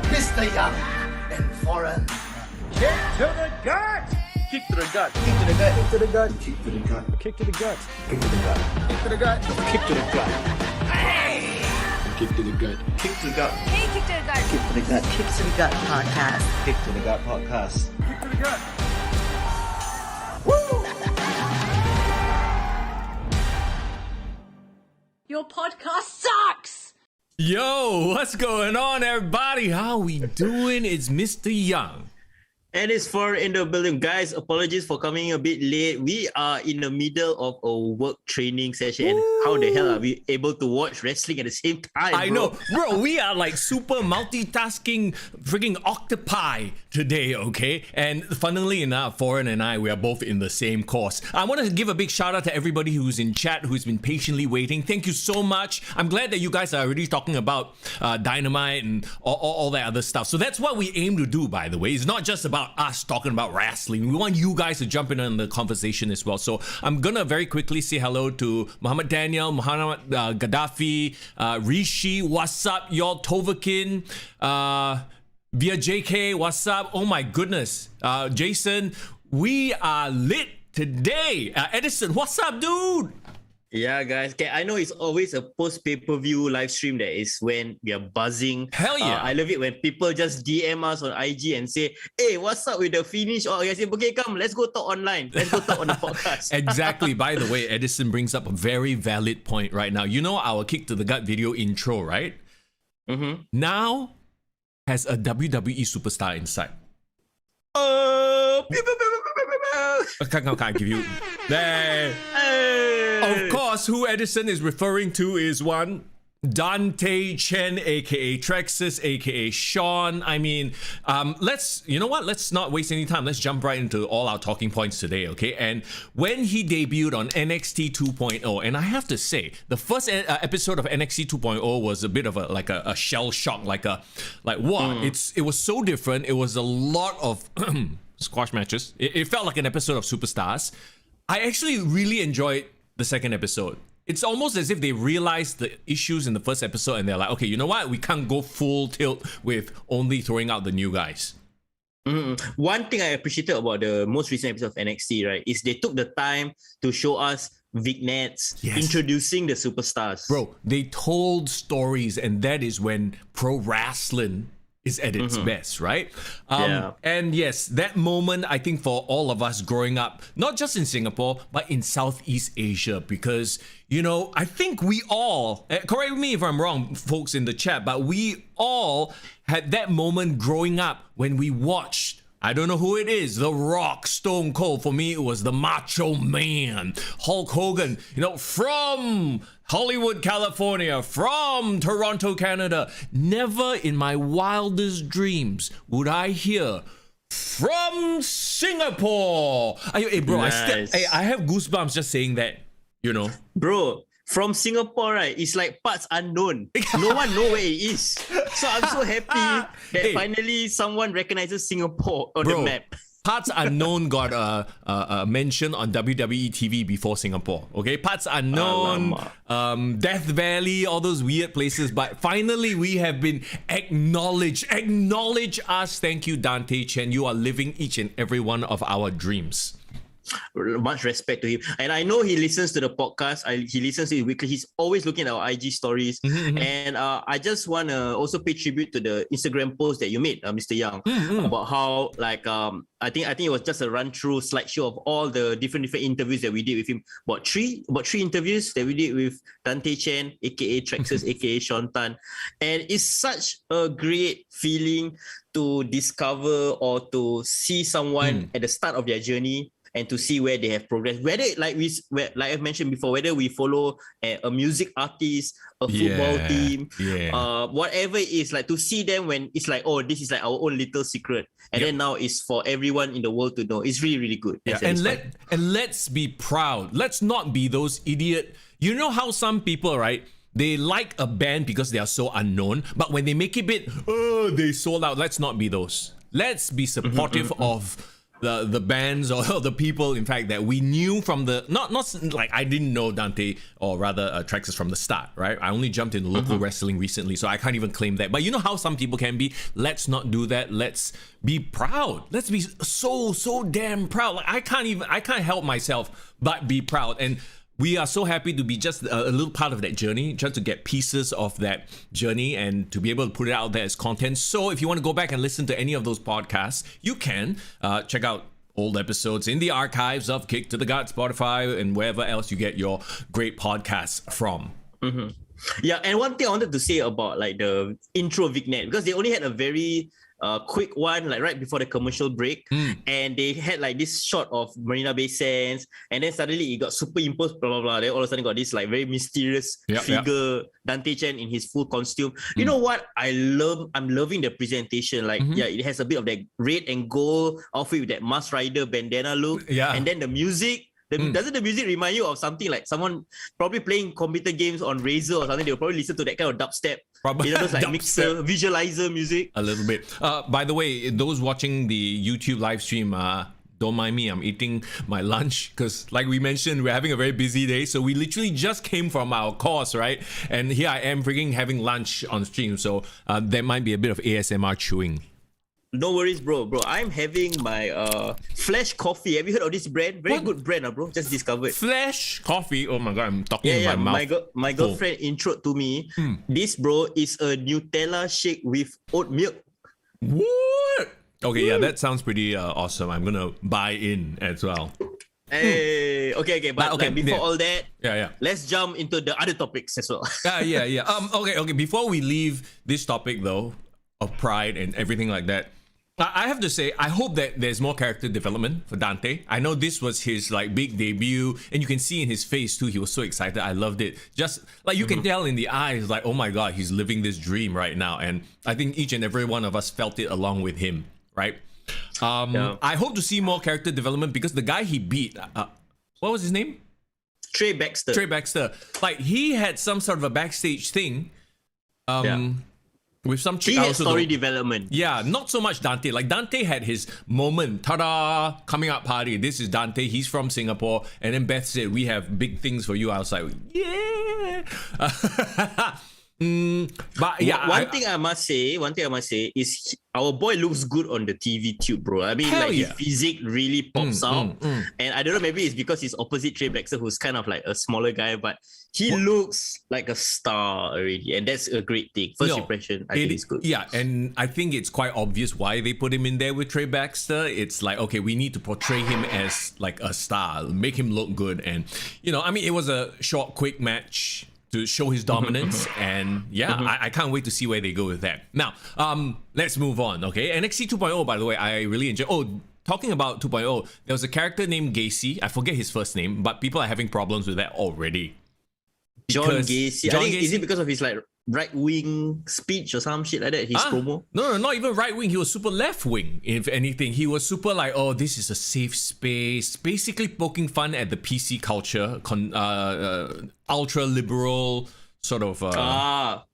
Mr. Young and Foreign. Kick to the gut! Kick to the gut. Kick to the gut. Kick to the gut. Kick to the gut. Kick to the gut. Kick to the gut. Kick to the gut. Kick to the gut. Kick to the gut. Kick to the gut. Hey, Kick to the Gut. Kick to the gut. Kick to the Gut podcast. Kick to the gut podcast. Kick to the gut. Your podcast sucks! Yo, what's going on, everybody? How we doing? It's Mr. Young. And it's for in the building. Guys, apologies for coming a bit late. We are in the middle of a work training session. And how the hell are we able to watch wrestling at the same time, I bro? know, bro, we are like super multitasking freaking octopi today, okay? And funnily enough, Foreign and I, we are both in the same course. I want to give a big shout out to everybody who's in chat, who's been patiently waiting. Thank you so much. I'm glad that you guys are already talking about Dynamite and all that other stuff. So that's what we aim to do, by the way. It's not just about us talking about wrestling. We want you guys to jump in on the conversation as well. So I'm gonna very quickly say hello to Muhammad Daniel, Muhammad Gaddafi, Rishi, what's up, y'all, Tovakin, via JK, what's up? Oh my goodness, Jason, we are lit today. Edison, what's up, dude? Yeah, guys. Okay, I know it's always a post-pay-per-view live stream that is when we are buzzing. Hell yeah. I love it when people just DM us on IG and say, hey, what's up with the finish? Or I say, okay, come, let's go talk online. Let's go talk on the podcast. Exactly. By the way, Edison brings up a very valid point right now. You know our Kick to the Gut video intro, right? Mm-hmm. Now has a WWE superstar inside. Can't give you. There. Of course, who Edison is referring to is one Dante Chen, aka Trexus, aka Sean. I mean, you know what? Let's not waste any time. Let's jump right into all our talking points today, okay? And when he debuted on NXT 2.0, and I have to say, the first episode of NXT 2.0 was a bit of a shell shock, like what? It was so different. It was a lot of squash matches. It felt like an episode of Superstars. I actually really enjoyed the second episode. It's almost as if they realized the issues in the first episode and they're like, okay, you know what? We can't go full tilt with only throwing out the new guys. One thing I appreciated about the most recent episode of NXT, right, is they took the time to show us vignettes introducing the superstars. Bro, they told stories, and that is when pro wrestling is at its best, right? And yes, that moment, I think for all of us growing up, not just in Singapore, but in Southeast Asia, because, you know, I think we all, correct me if I'm wrong, folks in the chat, but we all had that moment growing up when we watched, I don't know who it is, The Rock, Stone Cold. For me, it was the Macho Man, Hulk Hogan, you know, from Hollywood, California, from Toronto, Canada. Never in my wildest dreams would I hear from Singapore. Hey, bro, Nice. I have goosebumps just saying that, you know. Bro, from Singapore, right, it's like parts unknown. No one know where it is. So I'm so happy that finally someone recognizes Singapore on the map. Parts Unknown got a mention on WWE TV before Singapore. Okay, Parts Unknown, Death Valley, all those weird places. But finally, we have been acknowledged. Acknowledge us. Thank you, Dante Chen. You are living each and every one of our dreams. Much respect to him, and I know he listens to the podcast. He listens to it weekly. He's always looking at our IG stories, and I just want to also pay tribute to the Instagram post that you made, Mr. Young, about how I think it was just a run through slideshow of all the different interviews that we did with him. About three interviews that we did with Dante Chen, aka Trexus, aka Sean Tan, and it's such a great feeling to discover or to see someone at the start of their journey, and to see where they have progressed. Whether, like I've mentioned before, whether we follow a music artist, a football team, whatever it is, like to see them when it's like, oh, this is like our own little secret. And then now it's for everyone in the world to know. It's really, really good. Yeah. And let's be proud. Let's not be those idiot. You know how some people, right? They like a band because they are so unknown, but when they make it big, they sold out. Let's not be those. Let's be supportive of the bands or the people, in fact, that we knew from the not like I didn't know Dante or rather Traxxas from the start, right? I only jumped into local wrestling recently, so I can't even claim that. But you know how some people can be. Let's not do that. Let's be proud. Let's be so damn proud. Like I can't help myself but be proud. And we are so happy to be just a little part of that journey, just to get pieces of that journey and to be able to put it out there as content. So if you want to go back and listen to any of those podcasts, you can check out old episodes in the archives of Kick to the Gut, Spotify, and wherever else you get your great podcasts from. Yeah, and one thing I wanted to say about like the intro vignette, because they only had a very quick one like right before the commercial break, and they had like this shot of Marina Bay Sands, and then suddenly it got superimposed, blah blah blah. Then all of a sudden got this like very mysterious figure, Dante Chen in his full costume. You know what I love? I'm loving the presentation. Like it has a bit of that red and gold outfit with that Masked Rider bandana look. And then the music. Doesn't the music remind you of something like someone probably playing computer games on Razer or something? They'll probably listen to that kind of dubstep. Probably. You know, those like mixer, visualizer music. A little bit. By the way, those watching the YouTube live stream, don't mind me. I'm eating my lunch because, like we mentioned, we're having a very busy day. So we literally just came from our course, right? And here I am freaking having lunch on stream. So there might be a bit of ASMR chewing. No worries, bro. I'm having my Flash coffee. Have you heard of this brand? Very good brand, bro. Just discovered. Flash coffee. Oh my god, I'm talking in my mouth. My girlfriend introed to me. This, bro, is a Nutella shake with oat milk. What? Okay, yeah, that sounds pretty awesome. I'm gonna buy in as well. Hey, okay, but like, before all that, let's jump into the other topics as well. Okay. Before we leave this topic though, of pride and everything like that, I have to say, I hope that there's more character development for Dante. I know this was his like big debut, and you can see in his face too, he was so excited. I loved it. Just like you can tell in the eyes, like, oh my god, he's living this dream right now. And I think each and every one of us felt it along with him, right? I hope to see more character development because the guy he beat, what was his name? Trey Baxter. Like he had some sort of a backstage thing. With some chick, he had story development. Yeah, not so much Dante. Like Dante had his moment, ta-da, coming out party. This is Dante. He's from Singapore. And then Beth said, "We have big things for you." I was like, yeah. But yeah, one thing I must say is our boy looks good on the TV tube, bro. I mean, his physique really pops out. And I don't know, maybe it's because he's opposite Trey Baxter, who's kind of like a smaller guy, but he looks like a star already, and that's a great thing. First impression, I think it's good. Yeah, and I think it's quite obvious why they put him in there with Trey Baxter. It's like, okay, we need to portray him as like a star, make him look good, and you know, I mean, it was a short, quick match to show his dominance, and I can't wait to see where they go with that. Now, let's move on, okay? NXT 2.0, by the way, I really enjoy. Oh, talking about 2.0, there was a character named Gacy. I forget his first name, but people are having problems with that already. John Gacy. I think, is it because of his like right-wing speech or some shit like that, his promo? No, not even right-wing. He was super left-wing, if anything. He was super like, oh, this is a safe space. Basically poking fun at the PC culture, ultra-liberal sort of,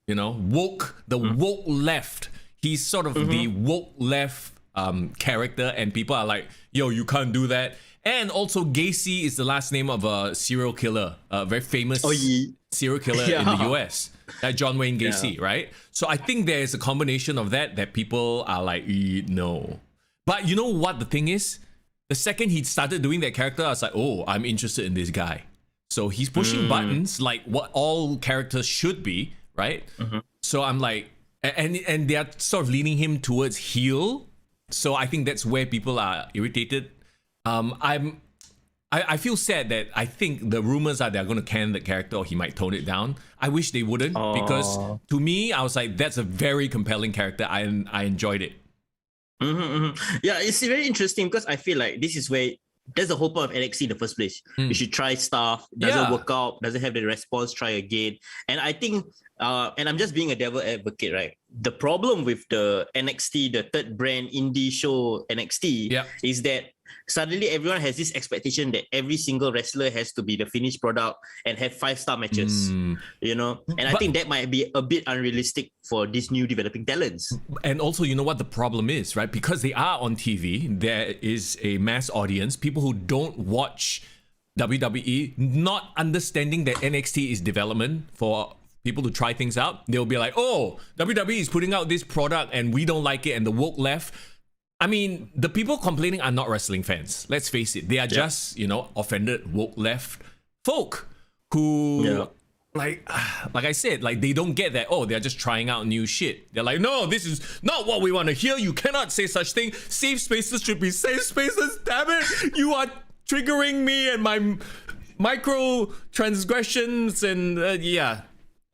you know, woke, the woke left. He's sort of the woke left character, and people are like, yo, you can't do that. And also Gacy is the last name of a serial killer, a very famous serial killer in the US. That John Wayne Gacy, right? So I think there's a combination of that people are like, no. But you know what the thing is? The second he started doing that character, I was like, oh, I'm interested in this guy. So he's pushing buttons like what all characters should be, right? So I'm like, and they're sort of leaning him towards heel. So I think that's where people are irritated. I feel sad that I think the rumors are they're going to can the character or he might tone it down. I wish they wouldn't because to me, I was like, that's a very compelling character. I enjoyed it. Yeah, it's very interesting because I feel like this is where that's the whole point of NXT in the first place. You should try stuff, doesn't work out, doesn't have the response, try again. And I think, and I'm just being a devil advocate, right? The problem with the NXT, the third brand indie show NXT, is that suddenly everyone has this expectation that every single wrestler has to be the finished product and have 5-star matches, you know? And I think that might be a bit unrealistic for these new developing talents. And also, you know what the problem is, right? Because they are on TV, there is a mass audience, people who don't watch WWE, not understanding that NXT is development for people to try things out. They'll be like, oh, WWE is putting out this product and we don't like it, and the woke left. I mean, the people complaining are not wrestling fans. Let's face it. They are just, you know, offended woke left folk who, like I said, like they don't get that, oh, they're just trying out new shit. They're like, no, this is not what we want to hear. You cannot say such thing. Safe spaces should be safe spaces. Damn it. You are triggering me and my micro transgressions and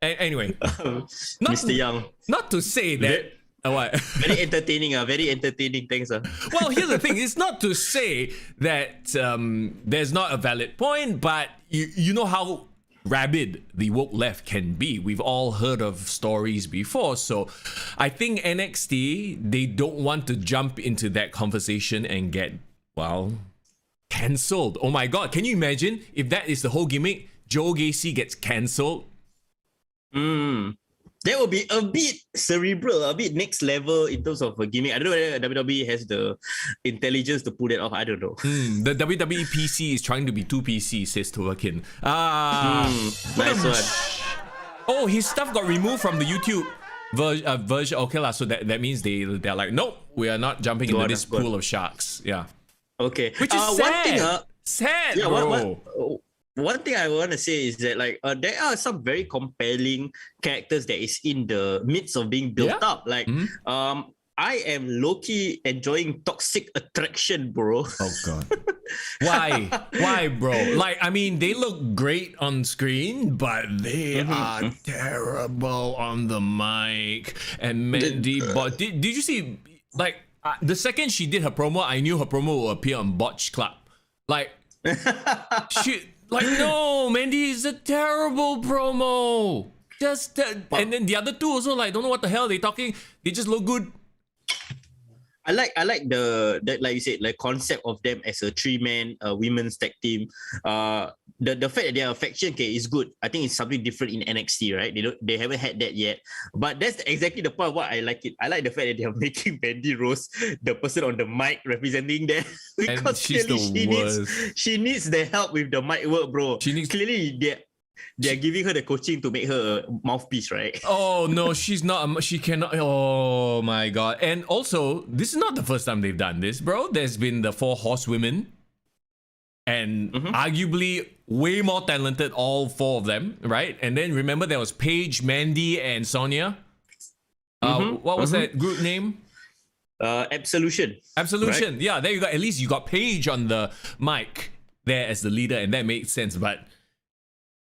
anyway. Mr. Young. Not to say that... what? Very entertaining, very entertaining. Thanks. Well, here's the thing. It's not to say that there's not a valid point, but you know how rabid the woke left can be. We've all heard of stories before. So I think NXT, they don't want to jump into that conversation and get, well, cancelled. Oh my God. Can you imagine if that is the whole gimmick? Joe Gacy gets cancelled. That would be a bit cerebral, a bit next level in terms of a gimmick. I don't know whether WWE has the intelligence to pull that off. I don't know. The WWE PC is trying to be too PC, says Tovakin. Nice one. Oh, his stuff got removed from the YouTube version. Okay, so that means they're like, nope, we are not jumping into this pool of sharks. Yeah. Okay. Which is sad. Sad, yeah, bro. One thing I want to say is that there are some very compelling characters that is in the midst of being built up. Like I am low-key enjoying Toxic Attraction, bro. Oh God. Why, bro? Like, I mean, they look great on screen, but they are terrible on the mic. And Mandy, did you see, like, the second she did her promo, I knew her promo would appear on Botch Club. Like, like, no, Mandy is a terrible promo. And then the other two also, like, don't know what the hell they talking. They just look good. I like the like you said, like concept of them as a 3-man women's tag team. The fact that they are a faction is good. I think it's something different in NXT, right? They haven't had that yet. But that's exactly the point of what I like it. I like the fact that they are making Mandy Rose the person on the mic representing them. Because clearly she needs the help with the mic work, bro. Clearly they're giving her the coaching to make her a mouthpiece, right? Oh no, she's not. She cannot. Oh my God! And also, this is not the first time they've done this, bro. There's been the 4 horsewomen, and arguably way more talented, all 4 of them, right? And then remember there was Paige, Mandy, and Sonia. What was that group name? Absolution. Absolution. Right? Yeah, there you go. At least you got Paige on the mic there as the leader, and that made sense. But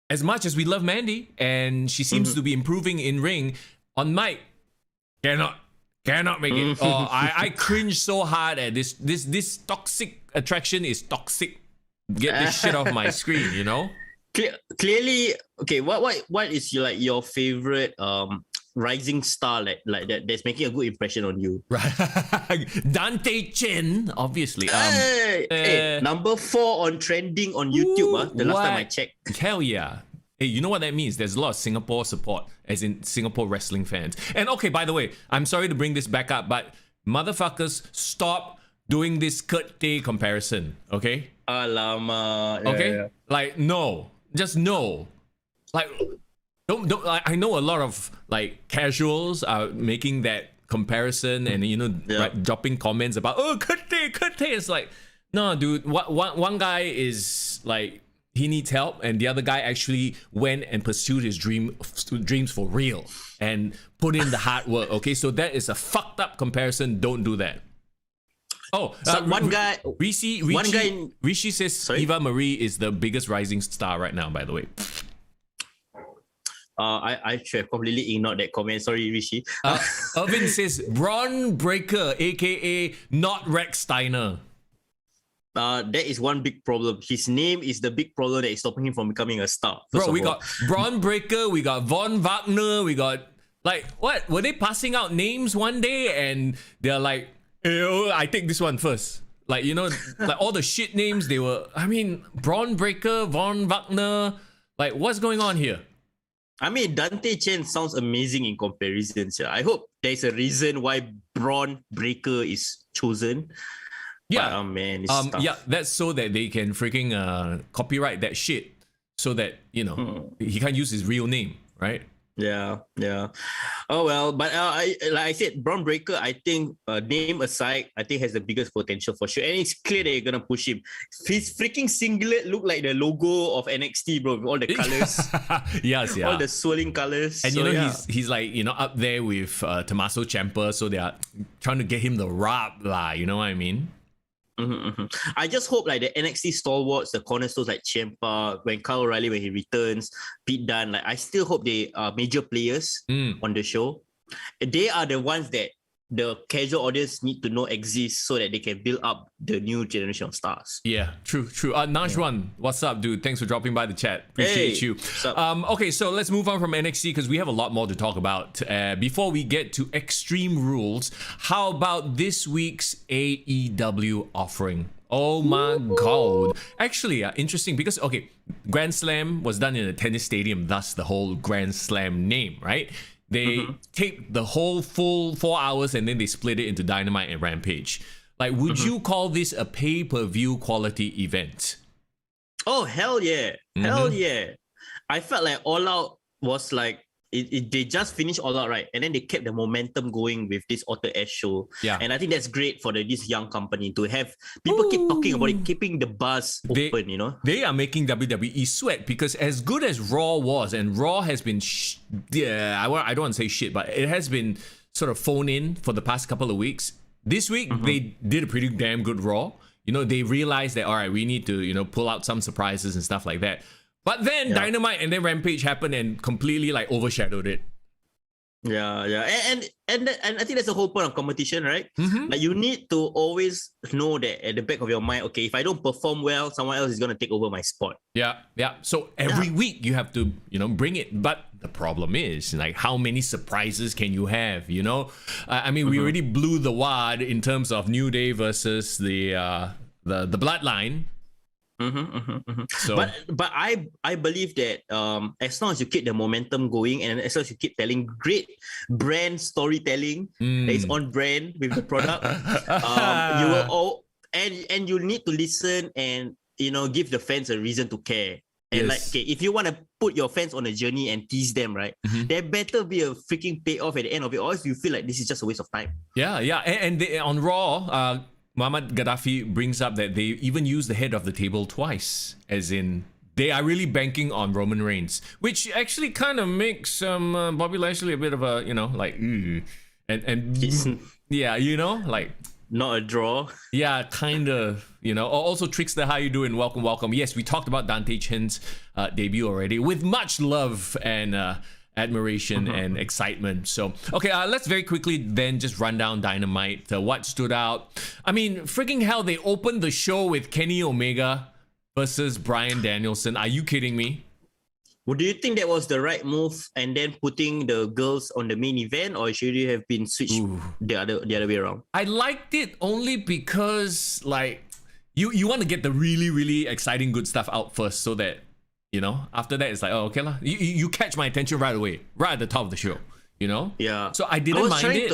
as much as we love Mandy, and she seems to be improving in ring, on mic, cannot make it. Oh, I cringe so hard at this Toxic Attraction is toxic. Get this shit off my screen, you know? Clearly, okay. What is your favorite rising star like that's making a good impression on you? Right, Dante Chen, obviously. Number 4 on trending on YouTube. The last time I checked. Hell yeah. Hey, you know what that means? There's a lot of Singapore support, as in Singapore wrestling fans. And okay, by the way, I'm sorry to bring this back up, but motherfuckers, stop doing this Kurt Tay comparison, okay? Alamak. Okay? Yeah. Like, no. Just no. Like, don't I know a lot of like casuals are making that comparison and right, dropping comments about, oh, Kurt Tay. It's like, no, dude, one guy is like, he needs help, and the other guy actually went and pursued his dreams for real and put in the hard work. Okay, so that is a fucked up comparison. Don't do that. Oh, Rishi says Eva Marie is the biggest rising star right now, by the way. I should have completely ignored that comment. Sorry, Rishi. Irvin says Braun Breaker, aka not Rex Steiner. That is one big problem. His name is the big problem that is stopping him from becoming a star. Bro, we got Braun Breaker, we got Von Wagner, we got like what? Were they passing out names one day and they're like, hey, I take this one first. Like, you know, like all the shit names they were. I mean, Braun Breaker, Von Wagner. Like, what's going on here? I mean, Dante Chen sounds amazing in comparison. So I hope there's a reason why Braun Breaker is chosen. Yeah, but, oh man, it's tough. yeah, that's so that they can freaking copyright that shit, so that you know he can't use his real name, right? Yeah. Oh well, but like I said, Braun Breaker, I think name aside, I think has the biggest potential for sure, and it's clear that you're gonna push him. His freaking singlet look like the logo of NXT, bro, with all the colors. Yes, yeah. All the swirling colors. And so, you know, yeah. he's like, you know, up there with Tommaso Ciampa, so they are trying to get him the rub lah. You know what I mean? I just hope like the NXT stalwarts, the cornerstones like Ciampa, when Kyle O'Reilly when he returns, Pete Dunne, like I still hope they are major players on the show. They are the ones that the casual audience need to know exist so that they can build up the new generation of stars. Yeah, true. Najwan, what's up, dude? Thanks for dropping by the chat. Appreciate you. Okay, so let's move on from NXT because we have a lot more to talk about. Before we get to Extreme Rules, how about this week's AEW offering? Oh my god. Actually, interesting because, okay, Grand Slam was done in a tennis stadium, thus the whole Grand Slam name, right? They taped the whole full 4 hours and then they split it into Dynamite and Rampage. Like, would you call this a pay-per-view quality event? Oh, hell yeah. Hell yeah. I felt like All Out was like, they just finished All Out, right? And then they kept the momentum going with this Arthur Ashe show. Yeah. And I think that's great for this young company to have people keep talking about it, keeping the buzz open, you know? They are making WWE sweat because as good as Raw was, and Raw has been, I don't want to say shit, but it has been sort of phoned in for the past couple of weeks. This week, they did a pretty damn good Raw. You know, they realized that, all right, we need to, you know, pull out some surprises and stuff like that. But then Dynamite and then Rampage happened and completely like overshadowed it. Yeah. And I think that's the whole point of competition, right? Like you need to always know that at the back of your mind, okay, if I don't perform well, someone else is going to take over my spot. Yeah. So every week you have to, you know, bring it. But the problem is, like, how many surprises can you have, you know? I mean, we already blew the wad in terms of New Day versus the Bloodline. So, but I believe that as long as you keep the momentum going and as long as you keep telling great brand storytelling that is on brand with the product, you will all and you need to listen and, you know, give the fans a reason to care. And like, okay, if you want to put your fans on a journey and tease them, right, there better be a freaking payoff at the end of it, or if you feel like this is just a waste of time. Yeah, and they, on Raw, Muhammad Gaddafi brings up that they even use the head of the table twice, as in they are really banking on Roman Reigns, which actually kind of makes Bobby Lashley a bit of a, you know, like, and yeah, you know, like, not a draw. Yeah, kind of, you know. Also, Trickster, how you doing? Welcome. Yes, we talked about Dante Chen's debut already with much love and admiration and excitement. So, okay, let's very quickly then just run down Dynamite. What stood out? I mean, freaking hell, they opened the show with Kenny Omega versus Bryan Danielson. Are you kidding me? Well, do you think that was the right move and then putting the girls on the main event, or should you have been switched the other way around? I liked it only because, like, you want to get the really, really exciting good stuff out first so that, you know, after that it's like, oh, okay lah. You catch my attention right away, right at the top of the show, you know? Yeah. So I didn't mind it.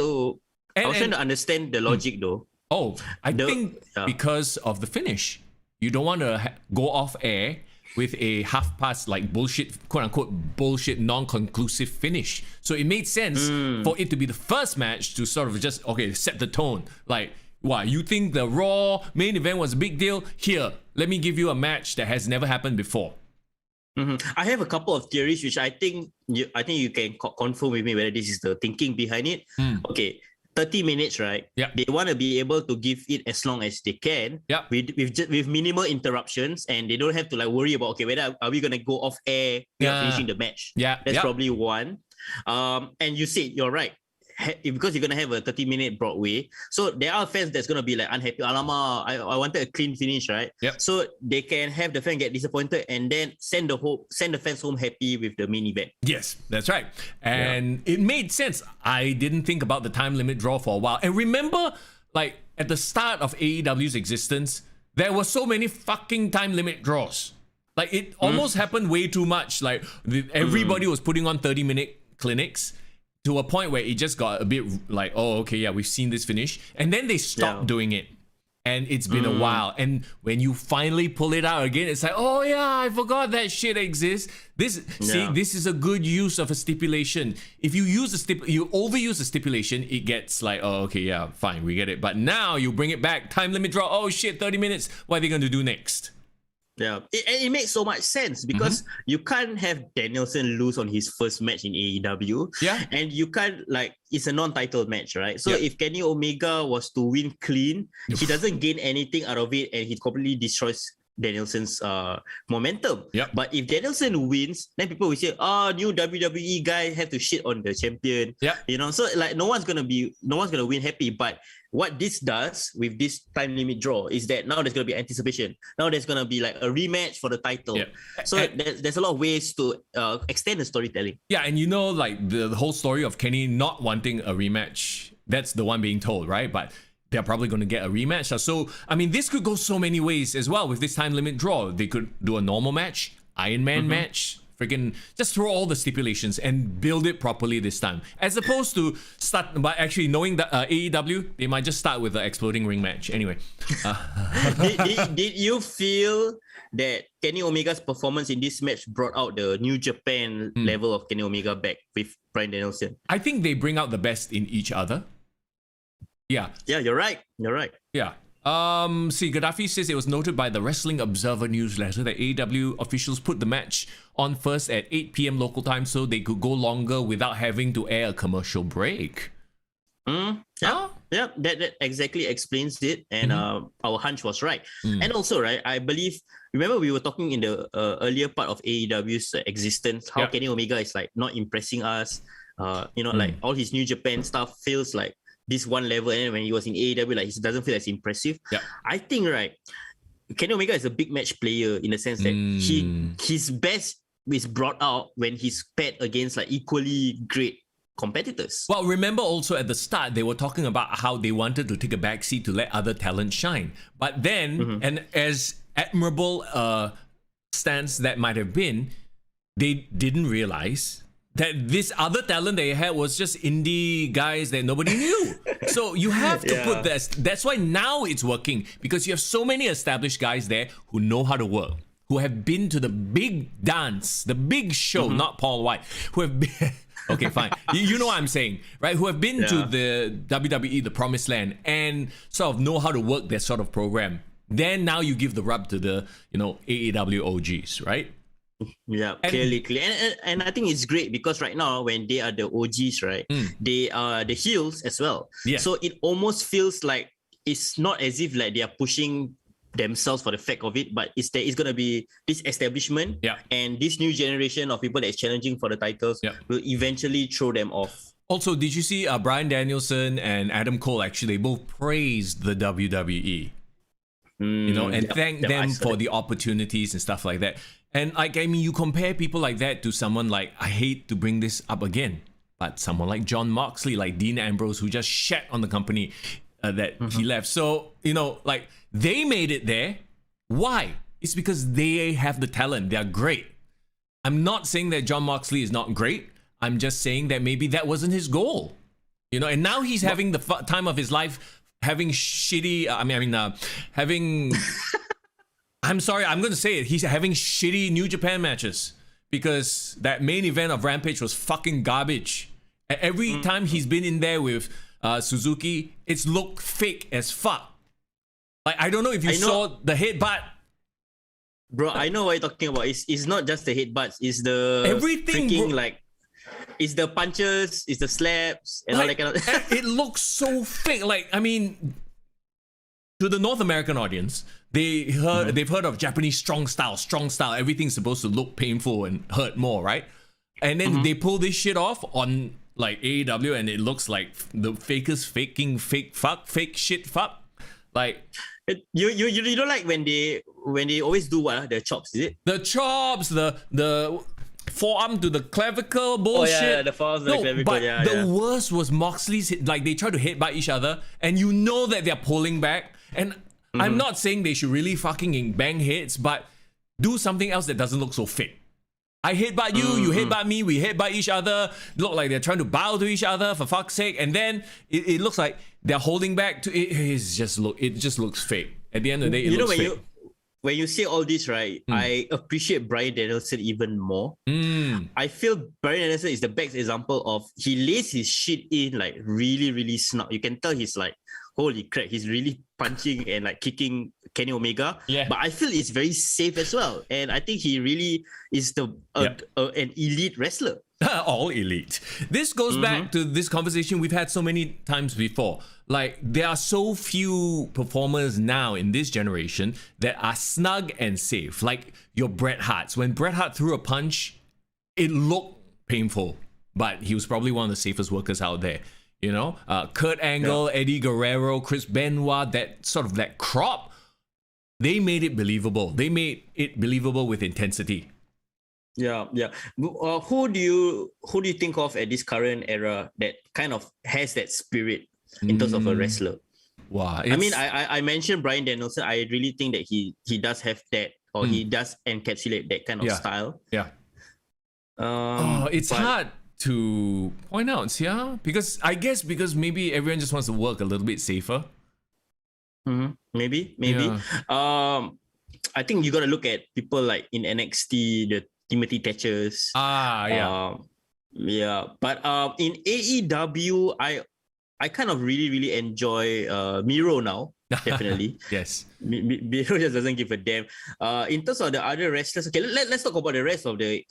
I was trying to understand the logic though. Oh, I think because of the finish. You don't want to go off air with a half-past, like, bullshit, quote-unquote bullshit, non-conclusive finish. So it made sense for it to be the first match to sort of just, okay, set the tone. Like, why, you think the Raw main event was a big deal? Here, let me give you a match that has never happened before. I have a couple of theories which I think you can confirm with me whether this is the thinking behind it. Okay, 30 minutes, right? Yeah. They want to be able to give it as long as they can. Yeah. With minimal interruptions, and they don't have to like worry about, okay, whether are we gonna go off air without finishing the match. Yeah. That's probably one. And you said you're right. Because you're gonna have a 30-minute Broadway, so there are fans that's gonna be like unhappy. Alamak, I wanted a clean finish, right? Yep. So they can have the fan get disappointed and then send the fans home happy with the main event. Yes, that's right. And it made sense. I didn't think about the time limit draw for a while. And remember, like, at the start of AEW's existence, there were so many fucking time limit draws. Like it almost happened way too much. Like everybody was putting on 30-minute clinics to a point where it just got a bit like, oh, okay, yeah, we've seen this finish. And then they stopped doing it. And it's been a while. And when you finally pull it out again, it's like, oh yeah, I forgot that shit exists. This is a good use of a stipulation. If you use you overuse a stipulation, it gets like, oh, okay, yeah, fine, we get it. But now you bring it back, time limit draw, oh shit, 30 minutes. What are they going to do next? Yeah, it makes so much sense because you can't have Danielson lose on his first match in AEW. Yeah. And you can't, like, it's a non-title match, right? So if Kenny Omega was to win clean, he doesn't gain anything out of it and he completely destroys Danielson's momentum. But if Danielson wins, then people will say, oh, new WWE guy have to shit on the champion. You know, so like no one's gonna win happy. But what this does with this time limit draw is that now there's gonna be anticipation. Now there's gonna be like a rematch for the title. So there's a lot of ways to extend the storytelling. Yeah, and you know, like the whole story of Kenny not wanting a rematch, that's the one being told, right? But they're probably going to get a rematch. So, I mean, this could go so many ways as well with this time limit draw. They could do a normal match, Iron Man match, freaking just throw all the stipulations and build it properly this time. As opposed to start, but actually knowing that AEW, they might just start with the exploding ring match. Anyway. Did you feel that Kenny Omega's performance in this match brought out the New Japan level of Kenny Omega back with Bryan Danielson? I think they bring out the best in each other. Yeah, you're right. Yeah. See, Gaddafi says it was noted by the Wrestling Observer newsletter that AEW officials put the match on first at 8 p.m. local time so they could go longer without having to air a commercial break. That exactly explains it, and our hunch was right. And also, right, I believe, remember we were talking in the earlier part of AEW's existence, how Kenny Omega is like not impressing us. Like all his New Japan stuff feels like this one level, and when he was in AEW, like he doesn't feel as impressive. I think, right, Kenny Omega is a big match player in the sense that his best is brought out when he's paired against like equally great competitors. Well, remember also at the start they were talking about how they wanted to take a backseat to let other talent shine, but then and as admirable stance that might have been, they didn't realize that this other talent they had was just indie guys that nobody knew. So you have to put this. That's why now it's working, because you have so many established guys there who know how to work, who have been to the big dance, the big show, not Paul White, who have been... Okay, fine. You know what I'm saying, right? Who have been to the WWE, the Promised Land, and sort of know how to work that sort of program. Then now you give the rub to the, AEW OGs, right? Yeah, clearly. And I think it's great because right now when they are the OGs, right, they are the heels as well. So it almost feels like it's not as if like they are pushing themselves for the fact of it, but it's going to be this establishment and this new generation of people that's challenging for the titles will eventually throw them off. Also, did you see Bryan Danielson and Adam Cole actually both praised the WWE? And thank them for the opportunities and stuff like that. And like, I mean, you compare people like that to someone like, I hate to bring this up again, but someone like Jon Moxley, like Dean Ambrose, who just shat on the company that he left. So, like they made it there. Why? It's because they have the talent. They're great. I'm not saying that Jon Moxley is not great. I'm just saying that maybe that wasn't his goal. And now he's having the time of his life, having shitty, having... I'm sorry, I'm going to say it. He's having shitty New Japan matches because that main event of Rampage was fucking garbage. And every time he's been in there with Suzuki, it's looked fake as fuck. Like, I don't know if you saw the headbutt. Bro, I know what you're talking about. It's not just the headbutts. It's the everything, freaking, like, it's the punches, it's the slaps, and all that kind of... It looks so fake. Like, I mean... To the North American audience, they've heard of Japanese strong style. Everything's supposed to look painful and hurt more, right? And then they pull this shit off on like AEW, and it looks like the fakers faking fake shit fuck. Like you don't like when they always do what the chops, is it? The chops, the forearm to the clavicle bullshit. the forearm to the clavicle, But yeah, the yeah. worst was Moxley's, like they try to headbutt each other, and you know that they're pulling back. And I'm not saying they should really fucking bang heads, but do something else that doesn't look so fake. I headbutt you, you headbutt me, we headbutt each other. Look like they're trying to bow to each other for fuck's sake, and then it looks like they're holding back to it. It just looks fake. At the end of the day, it looks fake. When you say all this, right, I appreciate Bryan Danielson even more. I feel Bryan Danielson is the best example of he lays his shit in like really, really snug. You can tell he's like, holy crap, he's really punching and like kicking Kenny Omega. Yeah. But I feel it's very safe as well. And I think he really is an elite wrestler. All elite. This goes back to this conversation we've had so many times before. Like, there are so few performers now in this generation that are snug and safe. Like your Bret Harts. When Bret Hart threw a punch, it looked painful, but he was probably one of the safest workers out there. You know, Kurt Angle, Eddie Guerrero, Chris Benoit, that crop, they made it believable. They made it believable with intensity. Yeah. Who do you think of at this current era that kind of has that spirit in terms of a wrestler? Wow. I mean, I mentioned Bryan Danielson. I really think that he does have that, or he does encapsulate that kind of style. Yeah. It's hard to point out, yeah, because maybe everyone just wants to work a little bit safer. Maybe. Yeah. I think you got to look at people like in NXT, the Timothy Thatchers. But in AEW, I kind of really enjoy Miro now. Definitely. Yes. Miro just doesn't give a damn. In terms of the other wrestlers, okay, let's talk about the rest of the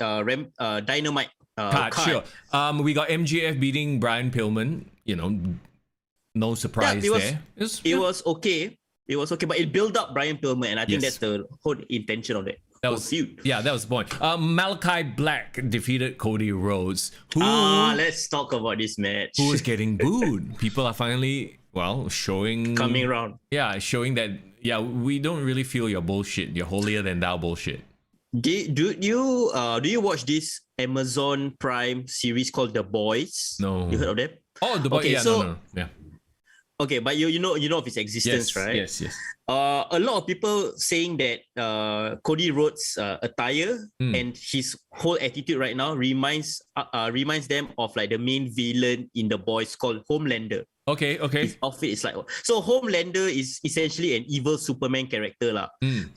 Dynamite card. Sure. We got MJF beating Brian Pillman. You know, no surprise there. It was okay. It was okay, but it built up Brian Pillman, and I think that's the whole intention of it. That was feud. Yeah, that was the point. Malachi Black defeated Cody Rhodes. Let's talk about this match. Who was getting booed? People are finally showing coming around. Yeah, showing that we don't really feel your bullshit. You're holier than thou bullshit. Do you watch this Amazon Prime series called The Boys? No. You heard of them? Oh, The Boys. Okay, no. Yeah. Okay, but you know of its existence, right? Yes. A lot of people saying that Cody Rhodes' attire and his whole attitude right now reminds them of like the main villain in The Boys called Homelander. Okay. His outfit is like, so Homelander is essentially an evil Superman character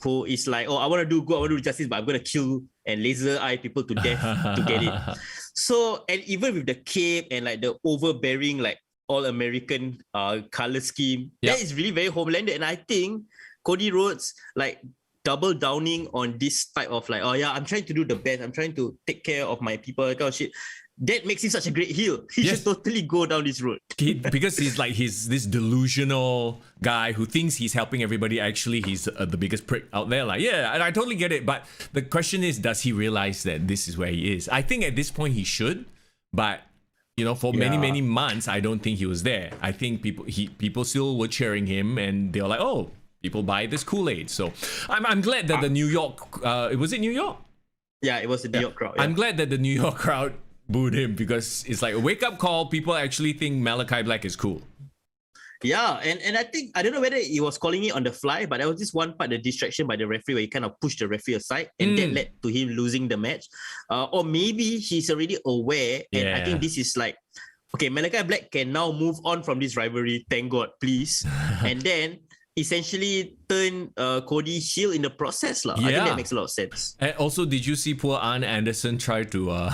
who is like, I want to do good, I want to do justice, but I'm going to kill and laser eye people to death to get it. So, and even with the cape and like the overbearing like all-American color scheme, that is really very Homelander. And I think Cody Rhodes like double downing on this type of like, I'm trying to do the best, I'm trying to take care of my people, that kind of shit. That makes him such a great heel. He should totally go down this road. Because he's this delusional guy who thinks he's helping everybody. Actually, he's the biggest prick out there. Like, and I totally get it. But the question is, does he realize that this is where he is? I think at this point he should. But, for many months, I don't think he was there. I think people still were cheering him. And they were like, oh, people buy this Kool-Aid. So I'm glad that the New York... was it New York? Yeah, it was the New York crowd. Yeah. I'm glad that the New York crowd booed him, because it's like a wake-up call. People actually think Malachi Black is cool. Yeah, and I think, I don't know whether he was calling it on the fly, but there was this one part, the distraction by the referee, where he kind of pushed the referee aside, and that led to him losing the match. Or maybe he's already aware, and I think this is like, okay, Malachi Black can now move on from this rivalry, thank God, please. And then essentially turn Cody heel in the process. I think that makes a lot of sense. And also, did you see poor Arn Anderson try to...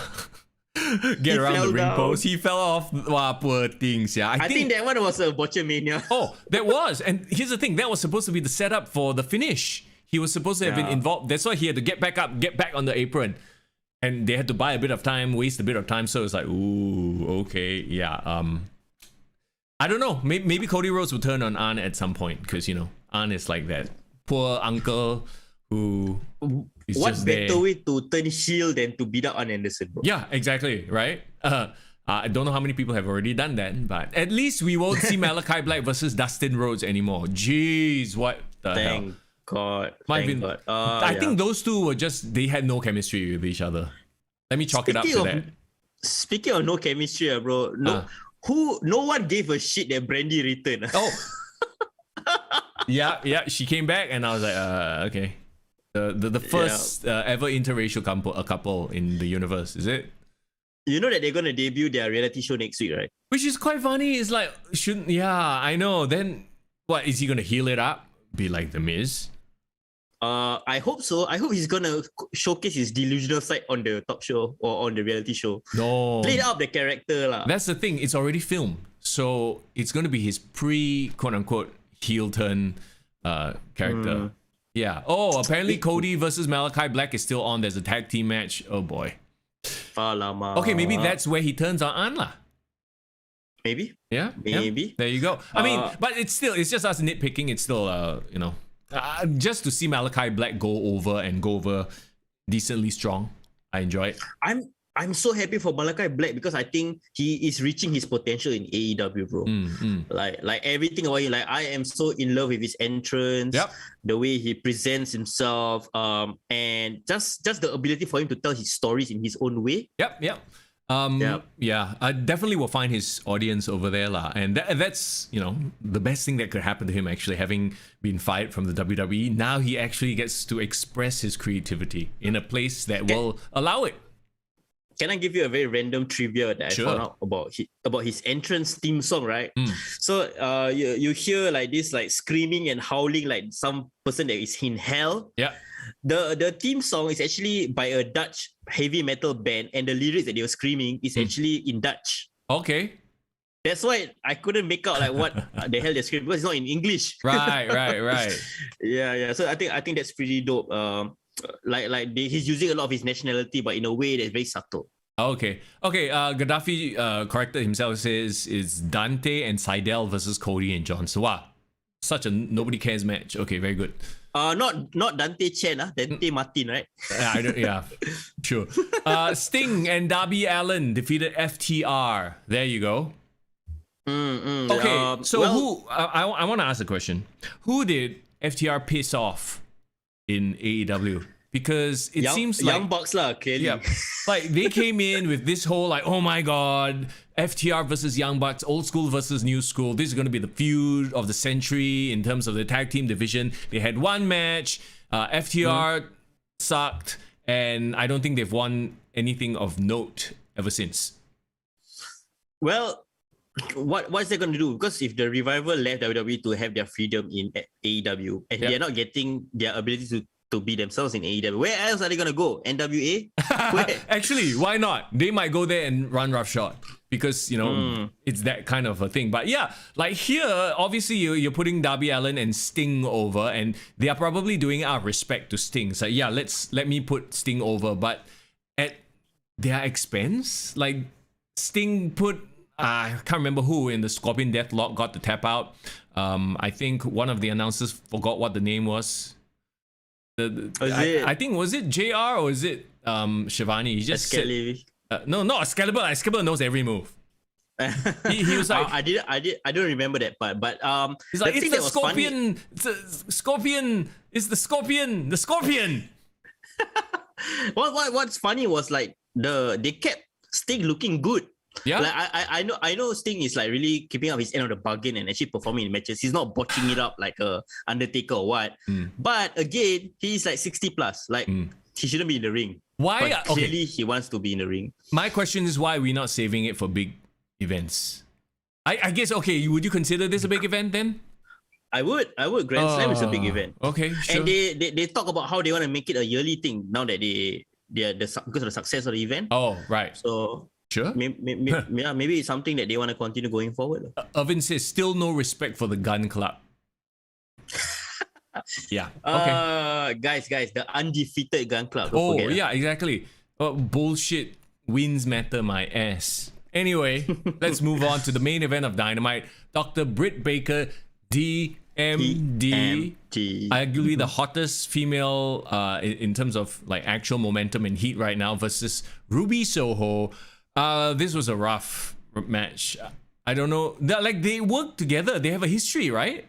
get around the ring post? He fell off. Wow, poor things. Yeah, I think that one was a botchamania. Oh, that was. And here's the thing, that was supposed to be the setup for the finish. He was supposed to have been involved. That's why he had to get back up, get back on the apron, and they had to buy a bit of time, waste a bit of time. So it's like, ooh, okay, yeah. I don't know. Maybe Cody Rhodes will turn on Arn at some point, because Arn is like that poor uncle who. What better way to turn heel than to beat up Arn Anderson, bro? Yeah, exactly, right? I don't know how many people have already done that, but at least we won't see Malachi Black versus Dustin Rhodes anymore. Jeez, what the hell? Thank God. I think those two were they had no chemistry with each other. Let me chalk it up to that. Speaking of no chemistry, bro. No one gave a shit that Brandy returned. Oh. yeah, she came back and I was like, okay. The first ever interracial couple in the universe, is it? You know that they're gonna debut their reality show next week, right? Which is quite funny. It's like, I know. Then what, is he gonna heal it up? Be like The Miz? I hope so. I hope he's gonna showcase his delusional side on the talk show or on the reality show. No. Play up the character lah. That's the thing. It's already filmed. So it's gonna be his quote unquote heel turn character. Yeah. Oh, apparently Cody versus Malachi Black is still on. There's a tag team match. Oh boy. Okay, maybe that's where he turns on lah. Maybe. Yeah. Maybe. Yeah. There you go. I mean, but it's just us nitpicking. It's still, just to see Malachi Black go over decently strong. I enjoy it. I'm so happy for Malachi Black because I think he is reaching his potential in AEW, bro. Like everything about him. Like I am so in love with his entrance, the way he presents himself, and just the ability for him to tell his stories in his own way. Yep. Yeah, I definitely will find his audience over there lah. And that's, the best thing that could happen to him, actually, having been fired from the WWE. Now he actually gets to express his creativity in a place that will allow it. Can I give you a very random trivia that I found out about his entrance theme song, right? So you hear like this, like screaming and howling like some person that is in hell. Yeah. The theme song is actually by a Dutch heavy metal band, and the lyrics that they were screaming is actually in Dutch. Okay. That's why I couldn't make out like what the hell they're screaming, because it's not in English. Right. Yeah. So I think that's pretty dope. He's using a lot of his nationality, but in a way that's very subtle. Okay. Gaddafi corrected himself, says it's Dante and Seidel versus Cody and John. So wow, such a nobody cares match. Okay, very good. Not Dante Chen, Dante Martin, right? Yeah, sure. Sting and Darby Allin defeated FTR. There you go. Okay, so I want to ask a question. Who did FTR piss off in AEW? Because it seems like Young Bucks lah, clearly. Yeah, like they came in with this whole like, oh my god, FTR versus Young Bucks, old school versus new school. This is going to be the feud of the century in terms of the tag team division. They had one match. FTR sucked, and I don't think they've won anything of note ever since. Well, what's they going to do? Because if the Revival left WWE to have their freedom in AEW, and they're not getting their ability to be themselves in AEW, where else are they going to go? NWA? Actually, why not? They might go there and run roughshod because, it's that kind of a thing. But yeah, like here, obviously you're putting Darby Allin and Sting over, and they are probably doing it out of respect to Sting. So yeah, let me put Sting over, but at their expense. Like Sting put, I can't remember who in the Scorpion Deathlock got the tap out. I think one of the announcers forgot what the name was. I think, was it JR or is it Shivani? He just said, no, not Excalibur. Excalibur knows every move. he was like, I don't remember that part, but he's like, it's the Scorpion. It's the Scorpion. It's the Scorpion. The Scorpion. What's funny was like they kept Sting looking good. Yeah, like I know Sting is like really keeping up his end of the bargain and actually performing in matches. He's not botching it up like a Undertaker or what. But again, he's like 60 plus. Like he shouldn't be in the ring. Why? But clearly, he wants to be in the ring. My question is, why are we not saving it for big events? I guess, okay, would you consider this a big event then? I would. Grand Slam is a big event. Okay, sure. And they talk about how they want to make it a yearly thing now that they're because of the success of the event. Oh, right. So sure. Maybe it's something that they want to continue going forward. Irvin says, still no respect for the Gun Club. Yeah. Okay. Guys, the undefeated Gun Club. Oh, yeah, exactly. Bullshit. Wins matter my ass. Anyway, let's move on to the main event of Dynamite. Dr. Britt Baker, DMD. Arguably the hottest female in terms of like actual momentum and heat right now versus Ruby Soho. This was a rough match. I don't know. They work together. They have a history, right?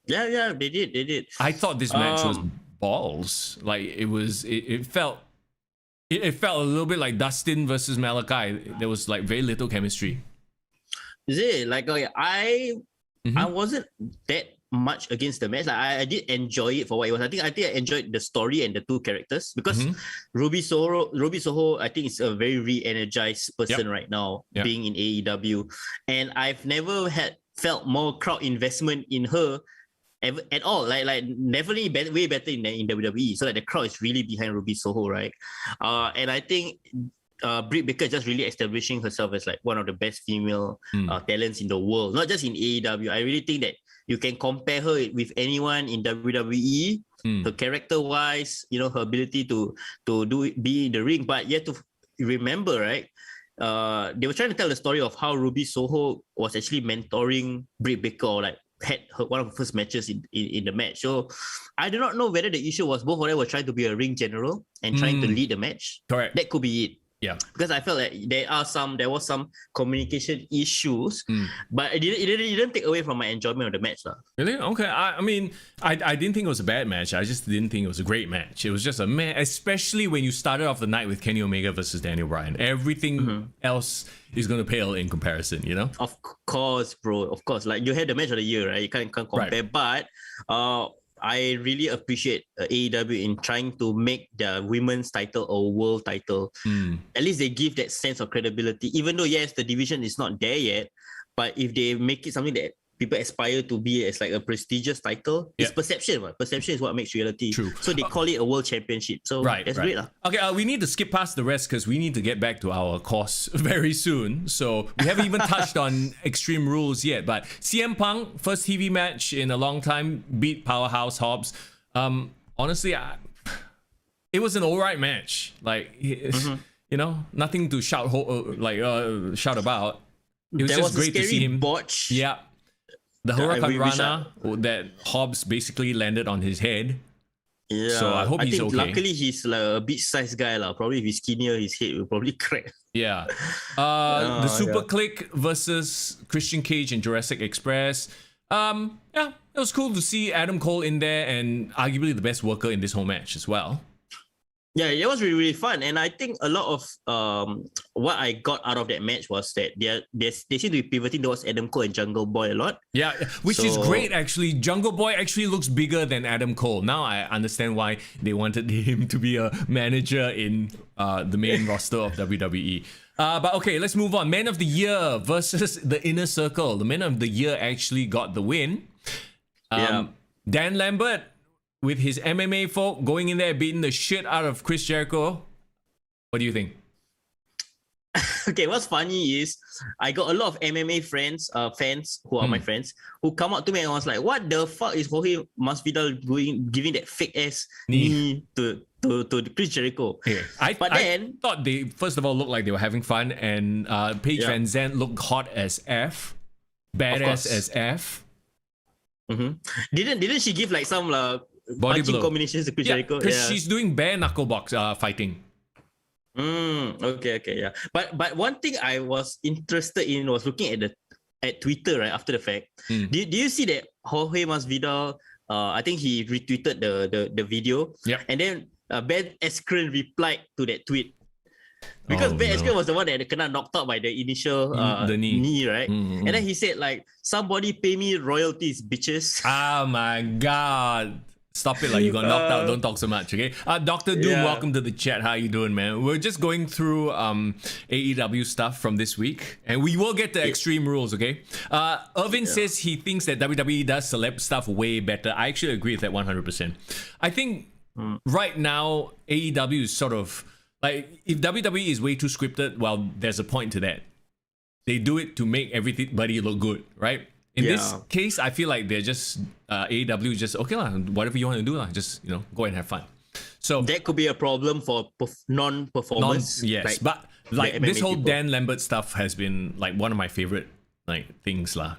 Yeah, they did. I thought this match was balls. Like it It felt a little bit like Dustin versus Malachi. There was like very little chemistry. Is it like I Mm-hmm. wasn't that much against the match. Like, I did enjoy it for what it was. I think I enjoyed the story and the two characters because Mm-hmm. Ruby Soho, I think is a very re-energized person right now, Yep. being in AEW, and I've never felt more crowd investment in her at all. Like definitely way better in WWE. So like the crowd is really behind Ruby Soho, right? And I think Britt Baker just really establishing herself as like one of the best female talents in the world, not just in AEW. I really think that you can compare her with anyone in WWE. Her character-wise, you know, her ability to be in the ring. But you have to remember, right? They were trying to tell the story of how Ruby Soho was actually mentoring Britt Baker, or like had one of her first matches in the match. So I do not know whether the issue was both of them were trying to be a ring general and trying to lead the match. Correct. That could be it. Yeah. Because I felt like there was some communication issues, but it didn't take away from my enjoyment of the match. Really? Okay. I mean, I didn't think it was a bad match. I just didn't think it was a great match. It was just a match, especially when you started off the night with Kenny Omega versus Daniel Bryan. Everything else is going to pale in comparison, you know? Of course, bro. Of course. Like, you had the match of the year, right? You can't compare. Right. But I really appreciate AEW in trying to make the women's title a world title. At least they give that sense of credibility. Even though, yes, the division is not there yet, but if they make it something that people aspire to be as like a prestigious title, it's perception. Right? Perception is what makes reality. True. So they call it a world championship. So that's great. Okay, we need to skip past the rest because we need to get back to our course very soon. So we haven't even touched on Extreme Rules yet. But CM Punk, first TV match in a long time, beat Powerhouse Hobbs. Honestly, it was an alright match. Like, you know, nothing to shout about. It was just great to see him. Botch. Yeah. The Huracan Rana that Hobbs basically landed on his head. Yeah. So I hope he's okay. Luckily, he's like a big size guy. Probably if he's skinnier, his head will probably crack. Yeah. The Super Click versus Christian Cage and Jurassic Express. Yeah, it was cool to see Adam Cole in there and arguably the best worker in this whole match as well. Yeah, it was really, really fun. And I think a lot of what I got out of that match was that they seem to be pivoting towards Adam Cole and Jungle Boy a lot. Yeah, which is great actually. Jungle Boy actually looks bigger than Adam Cole. Now I understand why they wanted him to be a manager in the main roster of WWE. But okay, let's move on. Man of the Year versus the Inner Circle. The Man of the Year actually got the win. Dan Lambert with his MMA folk going in there beating the shit out of Chris Jericho. What do you think? Okay, what's funny is I got a lot of MMA fans who are my friends who come up to me and was like, "What the fuck is Jorge Masvidal giving that fake ass knee to Chris Jericho?" Okay. I thought they first of all looked like they were having fun, and Paige Van Zandt looked hot as F, badass as F. Didn't she give like some body punching blow combinations to Chris Jericho? Because she's doing bare knuckle box fighting. Okay, yeah. But one thing I was interested in was looking at Twitter right after the fact. Do you see that Jorge Masvidal? I think he retweeted the video. Yep. And then Ben Askren replied to that tweet. Because Ben Askren was the one that kena knocked out by the initial the knee, right? And then he said like, "Somebody pay me royalties, bitches." Oh my god. Stop it, like you got knocked out. Don't talk so much, okay? Dr. Doom, welcome to the chat. How you doing, man? We're just going through AEW stuff from this week, and we will get to Extreme Rules, okay? Irvin says he thinks that WWE does celeb stuff way better. I actually agree with that 100%. I think right now AEW is sort of like, if WWE is way too scripted, well, there's a point to that. They do it to make everybody look good, right? In this case, I feel like they're just AEW just okay lah. Whatever you want to do lah, just go and have fun. So that could be a problem for non-performance. Yes, like, but like this whole people. Dan Lambert stuff has been like one of my favorite things lah.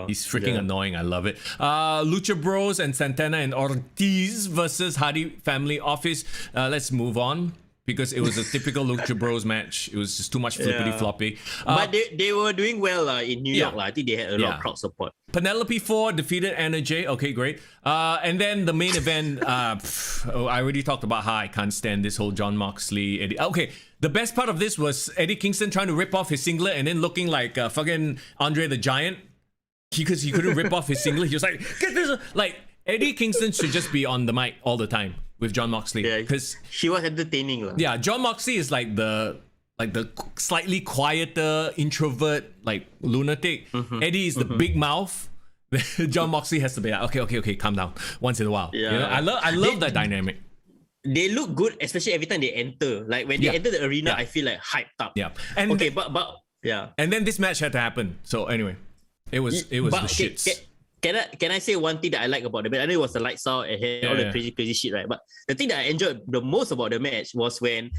He's freaking annoying. I love it. Lucha Bros and Santana and Ortiz versus Hardy Family Office. Let's move on, because it was a typical Lucha Bros match. It was just too much flippity floppy. But they were doing well in New York. I think they had a lot of crowd support. Penelope Ford defeated Anna Jay. Okay, great. And then the main event, I already talked about how I can't stand this whole Jon Moxley. Eddie. Okay, the best part of this was Eddie Kingston trying to rip off his singlet and then looking like fucking Andre the Giant. Because he couldn't rip off his singlet. He was like, get this. Like, Eddie Kingston should just be on the mic all the time with Jon Moxley. Yeah, because she was entertaining. Yeah, Jon Moxley is like the slightly quieter introvert, like lunatic. Eddie is the big mouth. Jon Moxley has to be like, okay, calm down once in a while. Yeah. You know, I love that dynamic. They look good, especially every time they enter. Like when they enter the arena, I feel like hyped up. Yeah. And okay, but yeah. And then this match had to happen. So anyway, it was the shits. Can I say one thing that I like about the match? I know it was the lights out and had all the crazy shit, right? But the thing that I enjoyed the most about the match was when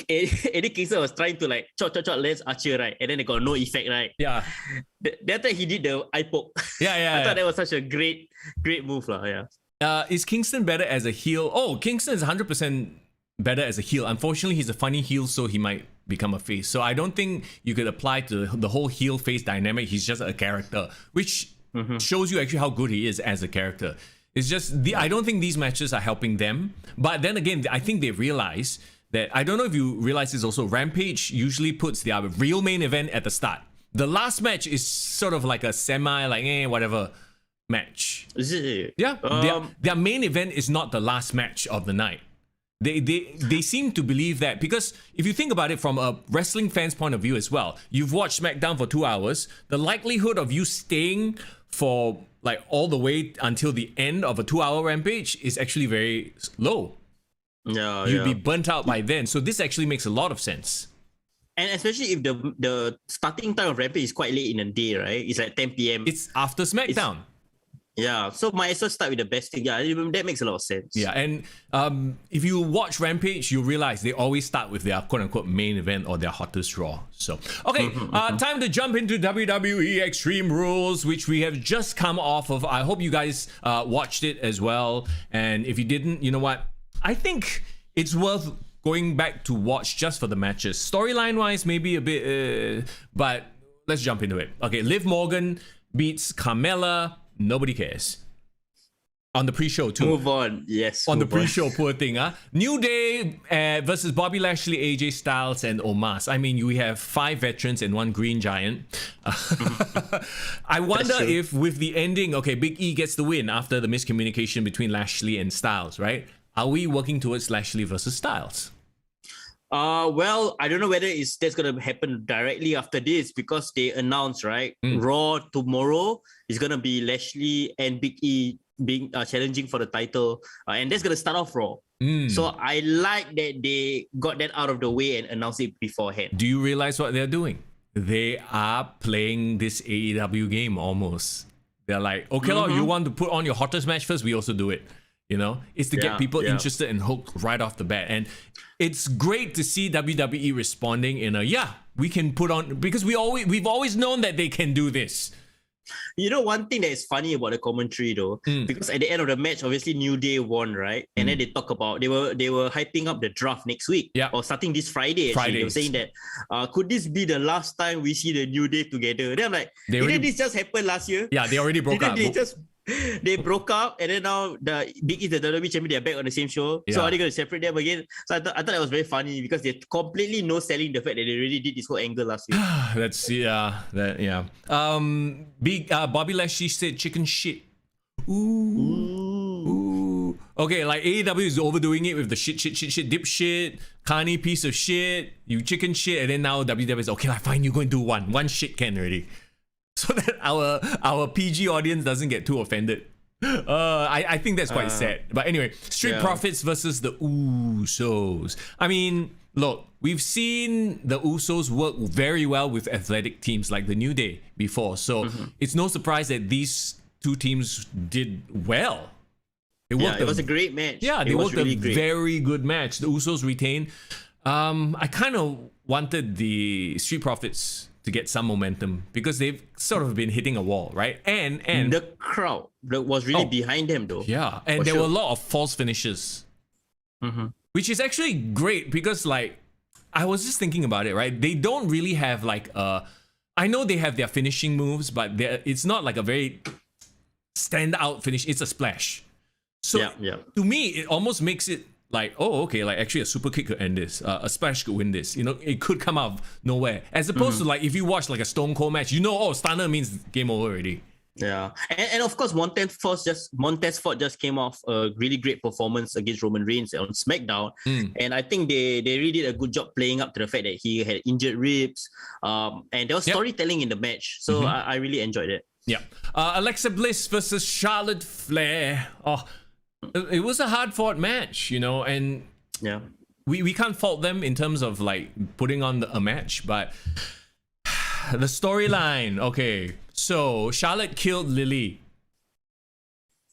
Eddie Kingston was trying to like chop Lance Archer, right? And then it got no effect, right? Yeah. That time he did the eye poke. Yeah. I thought that was such a great move, lah. Yeah. Is Kingston better as a heel? Oh, Kingston is 100% better as a heel. Unfortunately, he's a funny heel, so he might become a face. So I don't think you could apply to the whole heel face dynamic. He's just a character, which shows you actually how good he is as a character. It's just I don't think these matches are helping them. But then again, I think they realize that, I don't know if you realize this also, Rampage usually puts their real main event at the start. The last match is sort of like a semi, like whatever match. Is it? Yeah. Their main event is not the last match of the night. They seem to believe that, because if you think about it from a wrestling fan's point of view as well, you've watched SmackDown for 2 hours, the likelihood of you staying for like all the way until the end of a 2-hour Rampage is actually very low. Yeah, You'd be burnt out by then. So this actually makes a lot of sense. And especially if the starting time of Rampage is quite late in the day, right? It's like 10 p.m. It's after SmackDown. Yeah, so might as well start with the best thing. Yeah, that makes a lot of sense. Yeah, and if you watch Rampage, you realize they always start with their quote-unquote main event or their hottest Raw. So, okay, time to jump into WWE Extreme Rules, which we have just come off of. I hope you guys watched it as well. And if you didn't, you know what? I think it's worth going back to watch just for the matches. Storyline-wise, maybe a bit, but let's jump into it. Okay, Liv Morgan beats Carmella. Nobody cares. On the pre-show too. Move on. Yes. On the pre-show, poor thing, huh? New Day versus Bobby Lashley, AJ Styles, and Omos. I mean, we have 5 veterans and 1 green giant. I wonder if with the ending, okay, Big E gets the win after the miscommunication between Lashley and Styles, right? Are we working towards Lashley versus Styles? Well, I don't know whether that's gonna happen directly after this, because they announced, right? Raw tomorrow is gonna be Lashley and Big E being challenging for the title, and that's gonna start off Raw. So I like that they got that out of the way and announced it beforehand. Do you realize what they're doing? They are playing this AEW game almost. They're like, okay, you want to put on your hottest match first? We also do it. You know, it's to get people interested and hooked right off the bat. And it's great to see WWE responding in we can put on, because we've always known that they can do this. You know, one thing that is funny about the commentary though, because at the end of the match, obviously New Day won, right? And then they talk about they were hyping up the draft next week, or starting this Friday. Actually, they were saying that could this be the last time we see the New Day together? Then I'm like, didn't this just happen last year? Yeah, they already broke up. They broke up, and then now the Big E, the WWE champion, they're back on the same show. So are they going to separate them again? So I thought that was very funny, because they're completely no selling the fact that they really did this whole angle last week. Bobby Lashley said chicken shit. Ooh. Okay, like AEW is overdoing it with the shit, dipshit, Carney piece of shit, you chicken shit, and then now WWE is okay, fine, you go and do one shit can already. So that our PG audience doesn't get too offended. I think that's quite sad. But anyway, Street Profits versus the Usos. I mean, look, we've seen the Usos work very well with athletic teams like the New Day before. So it's no surprise that these two teams did well. It was a great match. Yeah, they worked really a very good match. The Usos retained. I kind of wanted the Street Profits to get some momentum, because they've sort of been hitting a wall, right? And the crowd was really behind them though. Yeah, and there were a lot of false finishes, which is actually great, because I was just thinking about it, right? They don't really have I know they have their finishing moves, but it's not like a very stand out finish. It's a splash. So Yeah. to me, it almost makes it like, oh, okay, like actually a super kick could end this, a splash could win this. You know, it could come out of nowhere. As opposed to like if you watch like a Stone Cold match, you know, oh, stunner means game over already. Yeah, and of course Montez Ford just came off a really great performance against Roman Reigns on SmackDown, and I think they really did a good job playing up to the fact that he had injured ribs, and there was storytelling in the match, so I really enjoyed it. Yeah, Alexa Bliss versus Charlotte Flair. Oh, it was a hard fought match, you know, and Yeah, we can't fault them in terms of like putting on a match, but the storyline, okay. So Charlotte killed Lily.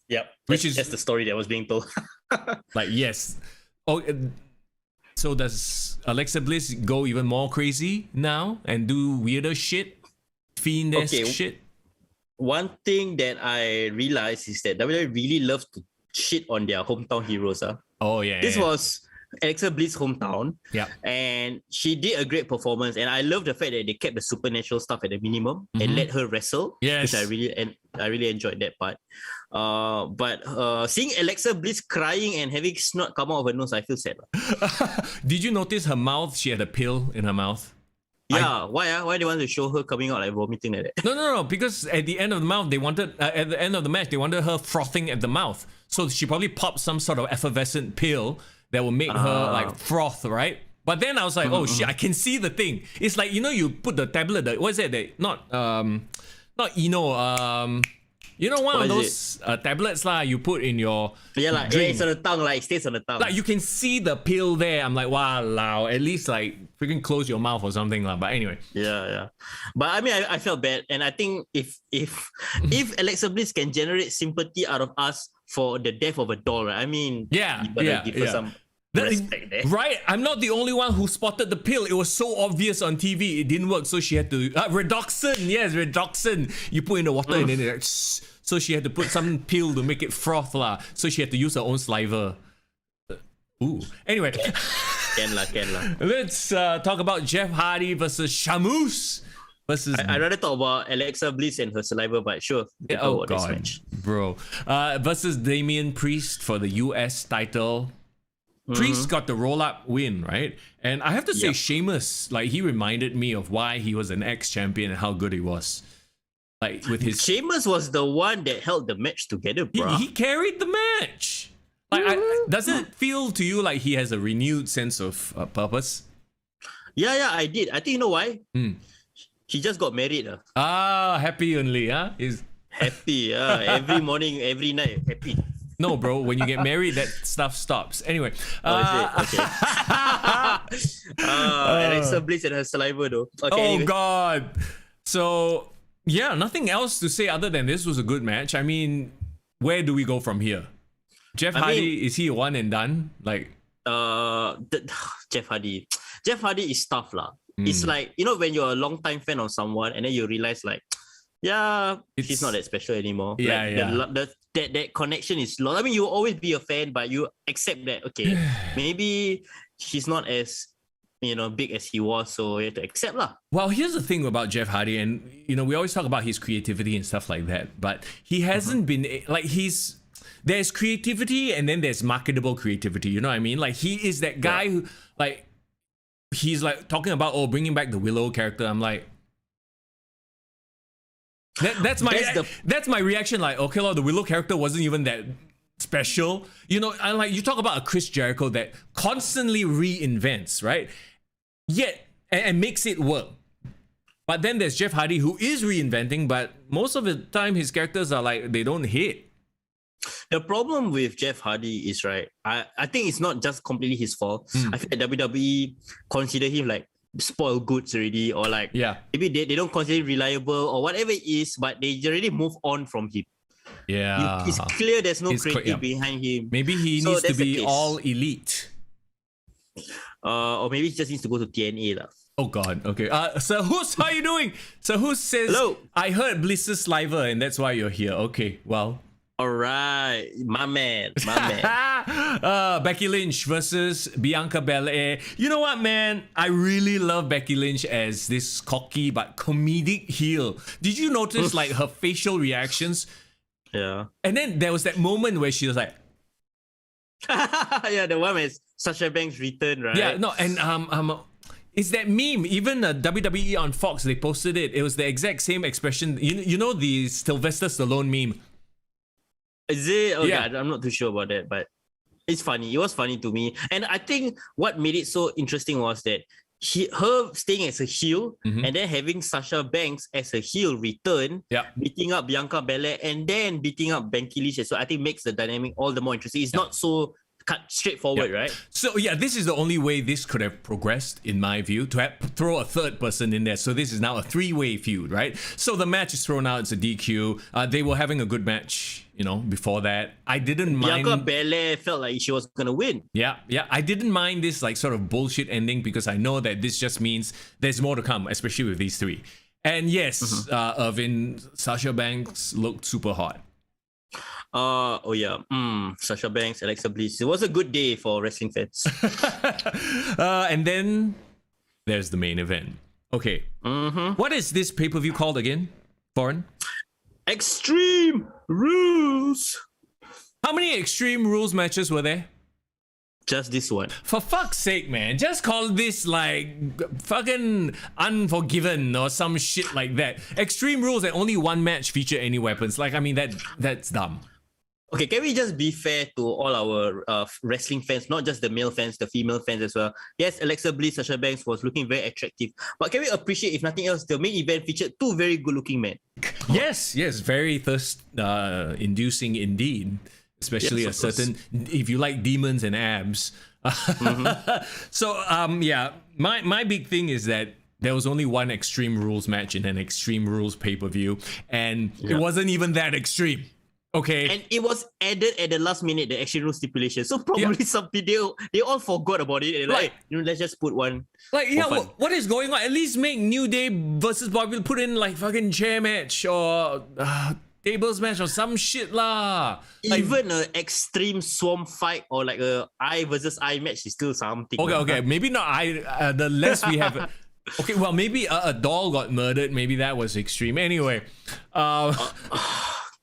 yep. That's the story that was being told. Like, yes. Oh, so does Alexa Bliss go even more crazy now and do weirder shit, fiend-esque shit? One thing that I realized is that WWE really loves to shit on their hometown heroes. Oh yeah. This was Alexa Bliss' hometown. Yeah. And she did a great performance. And I love the fact that they kept the supernatural stuff at the minimum and let her wrestle. Yes. Which I really enjoyed that part. But seeing Alexa Bliss crying and having snot come out of her nose, I feel sad. Did you notice her mouth? She had a pill in her mouth. Yeah, why they want to show her coming out like vomiting like that? No. Because at the end of the mouth, at the end of the match, they wanted her frothing at the mouth. So she probably popped some sort of effervescent pill that will make her like froth, right? But then I was like, oh shit, I can see the thing. It's like, you know, you put the tablet, what is it? Not Eno, you know, one of those tablets you put in your like drink. it's on the tongue, like it stays on the tongue. Like you can see the pill there. I'm like, wow, at least like freaking close your mouth or something lah. But anyway. Yeah. But I mean, I felt bad, and I think if Alexa Bliss can generate sympathy out of us for the death of a doll, right? I mean, you better give her some respect there. Right? I'm not the only one who spotted the pill. It was so obvious on TV. It didn't work, so she had to redoxin. Yes, redoxin. You put in the water and then it, so she had to put some pill to make it froth lah. So she had to use her own saliva. Ooh. Anyway, Can lah. let's talk about Jeff Hardy versus Shamus versus. I'd rather talk about Alexa Bliss and her saliva, but sure. Oh god, bro. Versus Damian Priest for the US title. Priest got the roll-up win, right? And I have to say, Sheamus, like, he reminded me of why he was an ex-champion and how good he was. Like, with his... Sheamus was the one that held the match together, bro. He carried the match. Like, does it feel to you like he has a renewed sense of purpose? Yeah, I did. I think you know why? He just got married. Happy only, huh? He's happy. Every morning, every night, happy. No, bro. When you get married, that stuff stops. Anyway. Okay. Alexa Bliss and her saliva, though. Okay, oh, anyway. God. So, yeah, nothing else to say other than this was a good match. I mean, where do we go from here? Jeff Hardy, is he a one and done? Like, Jeff Hardy is tough lah. It's like, you know, when you're a long time fan of someone and then you realize like, she's not that special anymore. That connection is lost. I mean, you'll always be a fan, but you accept that, okay, maybe she's not as, you know, big as he was, so you have to accept lah. Well, here's the thing about Jeff Hardy, and you know, we always talk about his creativity and stuff like that, but he hasn't been like there's creativity and then there's marketable creativity. You know what I mean? Like he is that guy who like he's like talking about bringing back the Willow character. I'm like. That's my reaction. Like, okay, the Willow character wasn't even that special. You know, and like you talk about a Chris Jericho that constantly reinvents, right? Yet and makes it work. But then there's Jeff Hardy who is reinventing, but most of the time his characters are like they don't hit. The problem with Jeff Hardy is right. I think it's not just completely his fault. I feel like WWE consider him like spoiled goods already, or like maybe they don't consider him reliable or whatever it is, but they already move on from him. It's clear there's no creative behind him. Maybe he needs to be all elite, or maybe he just needs to go to TNA lah. Oh god. Okay. So how are you doing? So who says hello? I heard Bliss's saliva and that's why you're here. Okay, well, all right, my man. Becky Lynch versus Bianca Belair. You know what, man? I really love Becky Lynch as this cocky but comedic heel. Did you notice like her facial reactions? Yeah. And then there was that moment where she was like, Yeah, the one with Sasha Banks' return, right? Yeah, no, and it's that meme. Even WWE on Fox, they posted it. It was the exact same expression. You know the Sylvester Stallone meme. Is it? Okay, Yeah. I'm not too sure about that, but it's funny. It was funny to me, and I think what made it so interesting was that her staying as a heel and then having Sasha Banks as a heel return, beating up Bianca Belair and then beating up Becky Lynch. So I think makes the dynamic all the more interesting. It's not so cut straightforward, right? So yeah, this is the only way this could have progressed, in my view, to throw a third person in there. So this is now a three-way feud, right? So the match is thrown out. It's a DQ. They were having a good match, before that. I didn't mind. Bianca Belair felt like she was gonna win. Yeah. I didn't mind this like sort of bullshit ending because I know that this just means there's more to come, especially with these three. And yes, Irvin, Sasha Banks looked super hot. Sasha Banks, Alexa Bliss. It was a good day for wrestling fans. And then there's the main event. Okay. What is this pay-per-view called again, Foreign? Extreme Rules. How many Extreme Rules matches were there? Just this one. For fuck's sake, man. Just call this like fucking Unforgiven or some shit like that. Extreme Rules and only one match feature any weapons. Like, I mean, that's dumb. Okay, can we just be fair to all our wrestling fans, not just the male fans, the female fans as well? Yes, Alexa Bliss, Sasha Banks was looking very attractive. But can we appreciate, if nothing else, the main event featured two very good-looking men? Yes, very thirst-inducing indeed. Especially Yes, a certain, if you like demons and abs. So, my big thing is that there was only one Extreme Rules match in an Extreme Rules pay-per-view, and it wasn't even that extreme. Okay. And it was added at the last minute, the Extreme Rules stipulation. So probably some video, they all forgot about it. And like, let's just put one. Like, what is going on? At least make New Day versus Bobby, put in like fucking chair match or tables match or some shit lah. Even an extreme swamp fight or like a eye versus eye match is still something. Okay. Maybe not eye. The less we have. Okay, well, maybe a doll got murdered. Maybe that was extreme. Anyway,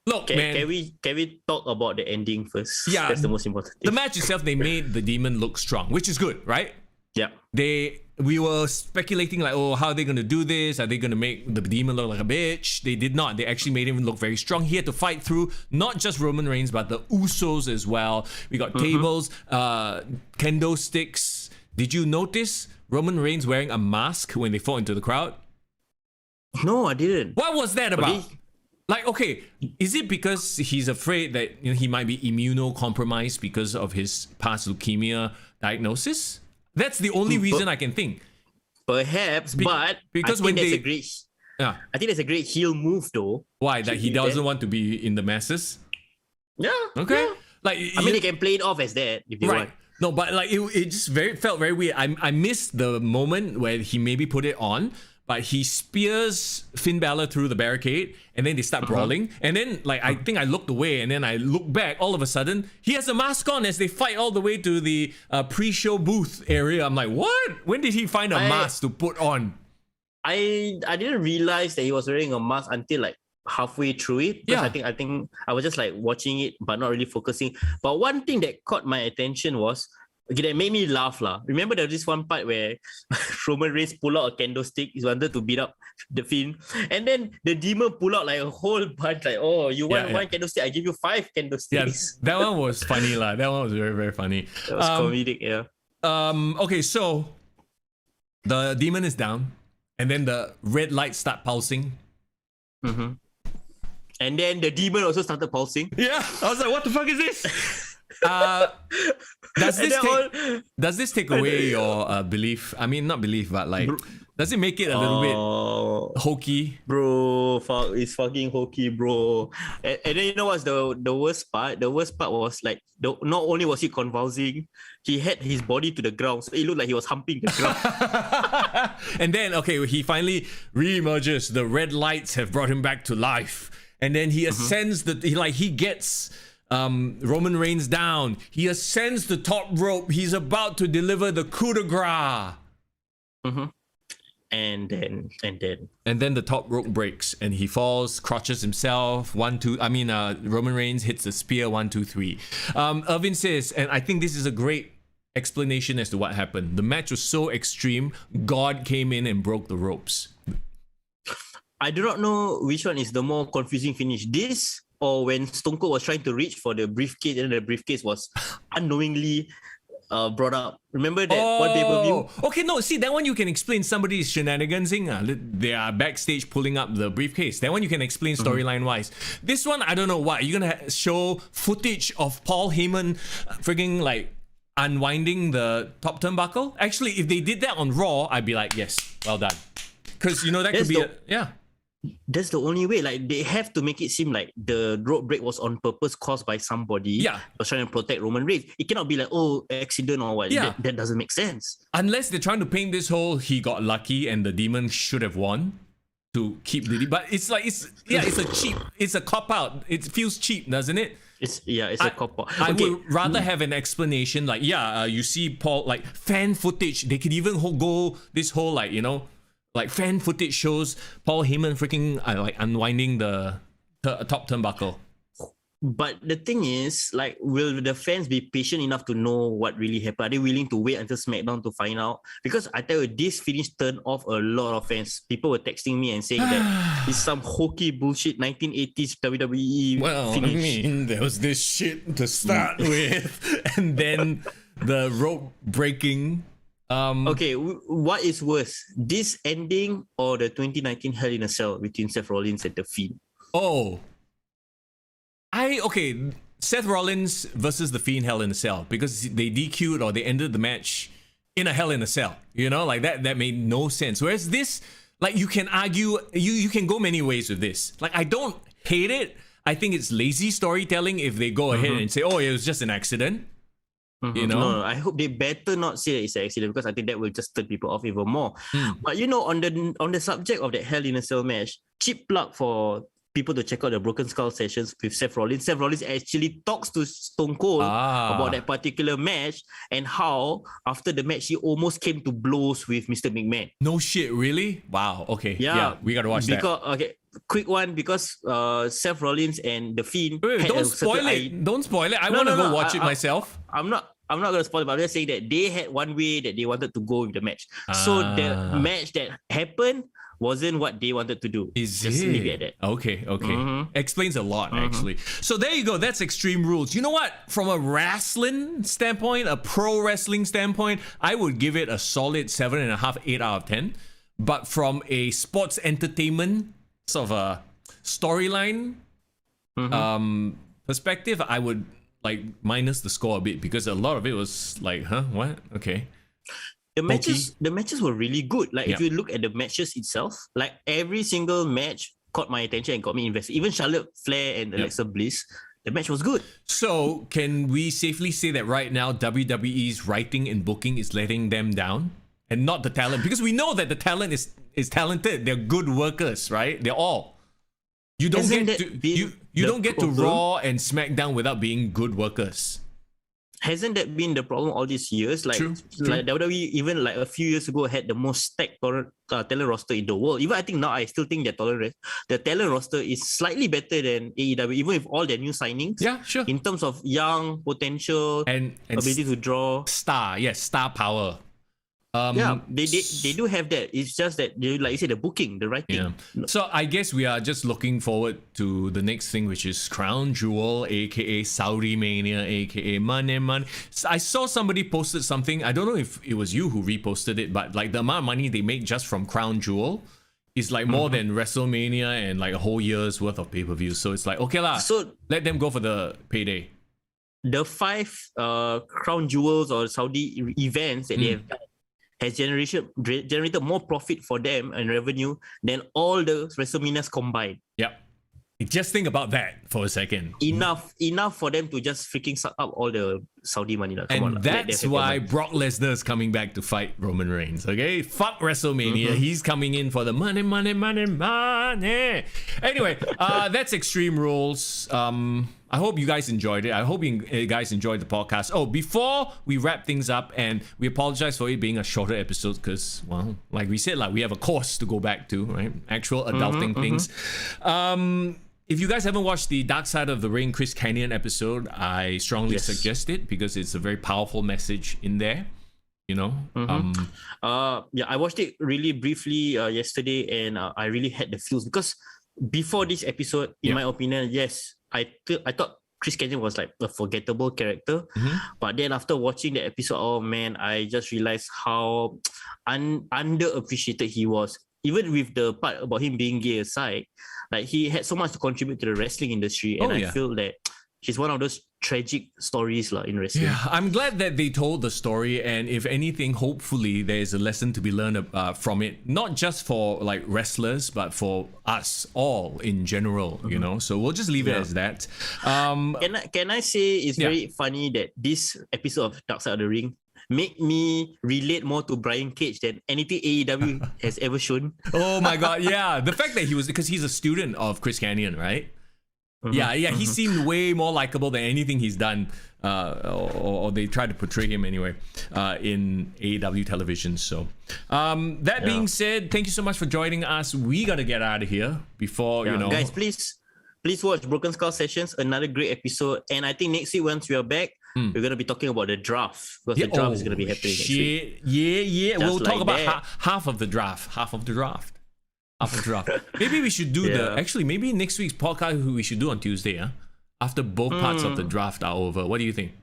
look, man. Can we talk about the ending first? Yeah, that's the most important thing. The match itself, they made the demon look strong, which is good, right? Yeah. We were speculating like, how are they going to do this? Are they going to make the demon look like a bitch? They did not. They actually made him look very strong. He had to fight through not just Roman Reigns, but the Usos as well. We got tables, kendo sticks. Did you notice Roman Reigns wearing a mask when they fought into the crowd? No, I didn't. What was that about? Like, okay, is it because he's afraid that he might be immunocompromised because of his past leukemia diagnosis? That's the only reason I can think. Perhaps, but because I think that's a great heel move though. Why? That he doesn't want to be in the masses? Yeah. Okay. Yeah. Like, I mean, they can play it off as that if you want. No, but like it just felt very weird. I missed the moment where he maybe put it on, but he spears Finn Balor through the barricade, and then they start brawling. And then, like, I think I looked away, and then I looked back. All of a sudden, he has a mask on as they fight all the way to the pre-show booth area. I'm like, what? When did he find a mask to put on? I didn't realize that he was wearing a mask until like halfway through it. Because I think I was just like watching it, but not really focusing. But one thing that caught my attention was, that made me laugh lah. Remember there was this one part where Roman Reigns pull out a candlestick. He wanted to beat up the Finn, and then the demon pull out like a whole bunch. Like, oh, you want one candlestick? I give you 5 candlesticks. Yes, that one was funny lah. That one was very, very funny. That was comedic, yeah. Okay, so the demon is down, and then the red lights start pulsing. And then the demon also started pulsing. Yeah, I was like, what the fuck is this? Does this take away your belief? I mean, not belief, but like, does it make it a little bit hokey? Bro, it's fucking hokey, bro. And then you know what's the worst part? The worst part was like, not only was he convulsing, he had his body to the ground, so it looked like he was humping the ground. And then, okay, he finally re-emerges. The red lights have brought him back to life, and then he ascends he gets Roman Reigns down. He ascends the top rope. He's about to deliver the coup de grace. And then And then the top rope breaks and he falls, crotches himself. Roman Reigns hits the spear. 1, 2, 3. Irvin says, and I think this is a great explanation as to what happened. The match was so extreme, God came in and broke the ropes. I do not know which one is the more confusing finish. This or when Stone Cold was trying to reach for the briefcase and the briefcase was unknowingly brought up. Remember that one pay-per-view? Okay, no, see, that one you can explain somebody's shenanigansing. They are backstage pulling up the briefcase. That one you can explain storyline-wise. This one, I don't know what. You're going to show footage of Paul Heyman frigging like unwinding the top turnbuckle? Actually, if they did that on Raw, I'd be like, yes, well done. Because, you know, that could be yeah. That's the only way. Like, they have to make it seem like the rope break was on purpose caused by somebody. Yeah. Was trying to protect Roman Reigns. It cannot be like, oh, accident or what. Yeah. That doesn't make sense. Unless they're trying to paint this whole he got lucky and the demon should have won to keep the... But it's like, it's a cop-out. It feels cheap, doesn't it? It's a cop-out. I would rather have an explanation like, you see Paul, like fan footage. They could even go this whole like, you know, like fan footage shows Paul Heyman freaking like unwinding the top turnbuckle. But the thing is, like, will the fans be patient enough to know what really happened? Are they willing to wait until SmackDown to find out? Because I tell you, this finish turned off a lot of fans. People were texting me and saying that it's some hokey bullshit 1980s WWE finish. I mean, there was this shit to start with, and then the rope breaking. Okay, what is worse, this ending or the 2019 Hell in a Cell between Seth Rollins and The Fiend? Seth Rollins versus The Fiend Hell in a Cell, because they DQ'd or they ended the match in a Hell in a Cell. You know, like that made no sense. Whereas this, like, you can argue, you can go many ways with this. Like, I don't hate it. I think it's lazy storytelling if they go ahead and say, oh, it was just an accident. You know? No, I hope they better not say that it's an accident, because I think that will just turn people off even more. But you know, on the subject of that Hell in a Cell match, cheap plug for people to check out the Broken Skull sessions with Seth Rollins. Seth Rollins actually talks to Stone Cold about that particular match and how after the match he almost came to blows with Mr. McMahon. No shit, really? Wow. Okay. Yeah, we gotta watch that. Okay, quick one, because Seth Rollins and The Fiend. Wait, don't spoil it. Don't spoil it. I want to go watch it myself. I'm not going to spoil it, but I'm just saying that they had one way that they wanted to go with the match. So the match that happened wasn't what they wanted to do. Just leave it at that. Okay. Explains a lot, actually. So there you go. That's Extreme Rules. You know what? From a wrestling standpoint, a pro wrestling standpoint, I would give it a solid 7.5, 8 out of 10. But from a sports entertainment sort of a storyline perspective, I would like minus the score a bit, because a lot of it was like, what? Okay. The matches were really good. Like, if you look at the matches itself, like every single match caught my attention and got me invested. Even Charlotte Flair and Alexa Bliss, the match was good. So can we safely say that right now WWE's writing and booking is letting them down, and not the talent? Because we know that the talent is talented. They're good workers, right? They're all. You don't get to Raw and SmackDown without being good workers. Hasn't that been the problem all these years? Like, True. Like WWE, even like a few years ago, had the most stacked talent roster in the world. Even I think now, I still think the talent roster is slightly better than AEW, even with all their new signings. Yeah, sure. In terms of young potential and ability to draw star power. They do have that. It's just that they, like you said, the booking, the writing. Yeah. So I guess we are just looking forward to the next thing, which is Crown Jewel, aka Saudi Mania, aka Money. I saw somebody posted something. I don't know if it was you who reposted it, but like the amount of money they make just from Crown Jewel is like more than WrestleMania and like a whole year's worth of pay-per-views. So it's like, okay lah, so let them go for the payday. The 5 Crown Jewels or Saudi events that they have done has generated more profit for them and revenue than all the WrestleManias combined. Yep. Just think about that for a second. Enough for them to just freaking suck up all the Saudi money lah. And that's why Brock Lesnar is coming back to fight Roman Reigns. Okay, fuck WrestleMania. He's coming in for the money. Anyway, that's Extreme Rules. I hope you guys enjoyed it. I hope you guys enjoyed the podcast. Oh, before we wrap things up, and we apologize for it being a shorter episode because, well, like we said, like we have a course to go back to, right? Actual adulting things. If you guys haven't watched the Dark Side of the Ring Chris Kanyon episode, I strongly suggest it because it's a very powerful message in there. You know, yeah, I watched it really briefly yesterday, and I really had the feels because before this episode, in my opinion, yes, I thought Chris Kanyon was like a forgettable character, but then after watching the episode, oh man, I just realized how underappreciated he was. Even with the part about him being gay aside, like he had so much to contribute to the wrestling industry, and I feel that he's one of those tragic stories in wrestling. Yeah, I'm glad that they told the story, and if anything, hopefully there's a lesson to be learned from it, not just for like wrestlers, but for us all in general. You know, so we'll just leave it as that. Can I say it's very funny that this episode of Dark Side of the Ring make me relate more to Brian Cage than anything AEW has ever shown. Oh my god, yeah. The fact that because he's a student of Chris Kanyon, right? He seemed way more likable than anything he's done, or they tried to portray him anyway, in AEW television. So, that being said, thank you so much for joining us. We gotta get out of here before, you know. Guys, please watch Broken Skull Sessions, another great episode. And I think next week, once we are back, we're going to be talking about the draft, because the draft is going to be happening next week. Yeah. We'll talk about half of the draft. Maybe we should do actually, maybe next week's podcast we should do on Tuesday, after both parts of the draft are over. What do you think?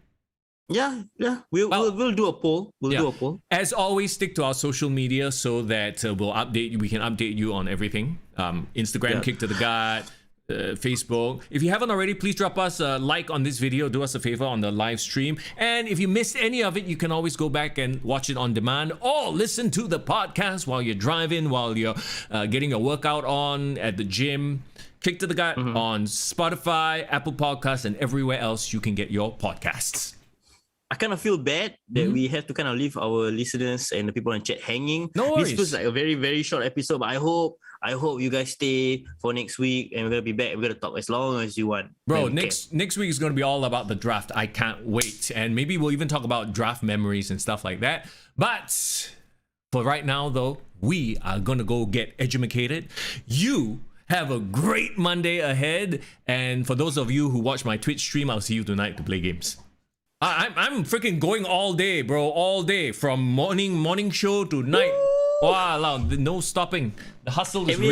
Yeah. We'll do a poll. Do a poll. As always, stick to our social media so that we can update you on everything. Instagram, Kick to the Gut. Facebook. If you haven't already, please drop us a like on this video. Do us a favor on the live stream. And if you missed any of it, you can always go back and watch it on demand or listen to the podcast while you're driving, while you're getting your workout on at the gym. Kick to the Gut on Spotify, Apple Podcasts, and everywhere else you can get your podcasts. I kind of feel bad that we have to kind of leave our listeners and the people in chat hanging. No worries. This feels like a very, very short episode, but I hope you guys stay for next week, and we're gonna be back. We're gonna talk as long as you want. Bro, next week is gonna be all about the draft. I can't wait, and maybe we'll even talk about draft memories and stuff like that. But for right now, though, we are gonna go get educated. You have a great Monday ahead, and for those of you who watch my Twitch stream, I'll see you tonight to play games. I'm freaking going all day, bro. All day, from morning show to night. Wow, no stopping. The hustle is real.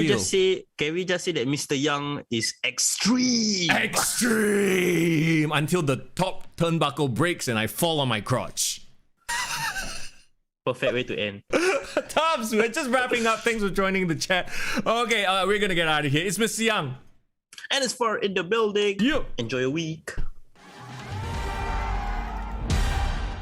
Can we just say that Mr. Young is extreme? Extreme! Until the top turnbuckle breaks and I fall on my crotch. Perfect way to end. Tubbs, we're just wrapping up. Thanks for joining the chat. Okay, we're gonna get out of here. It's Mr. Young. And it's for In the Building. You. Enjoy your week.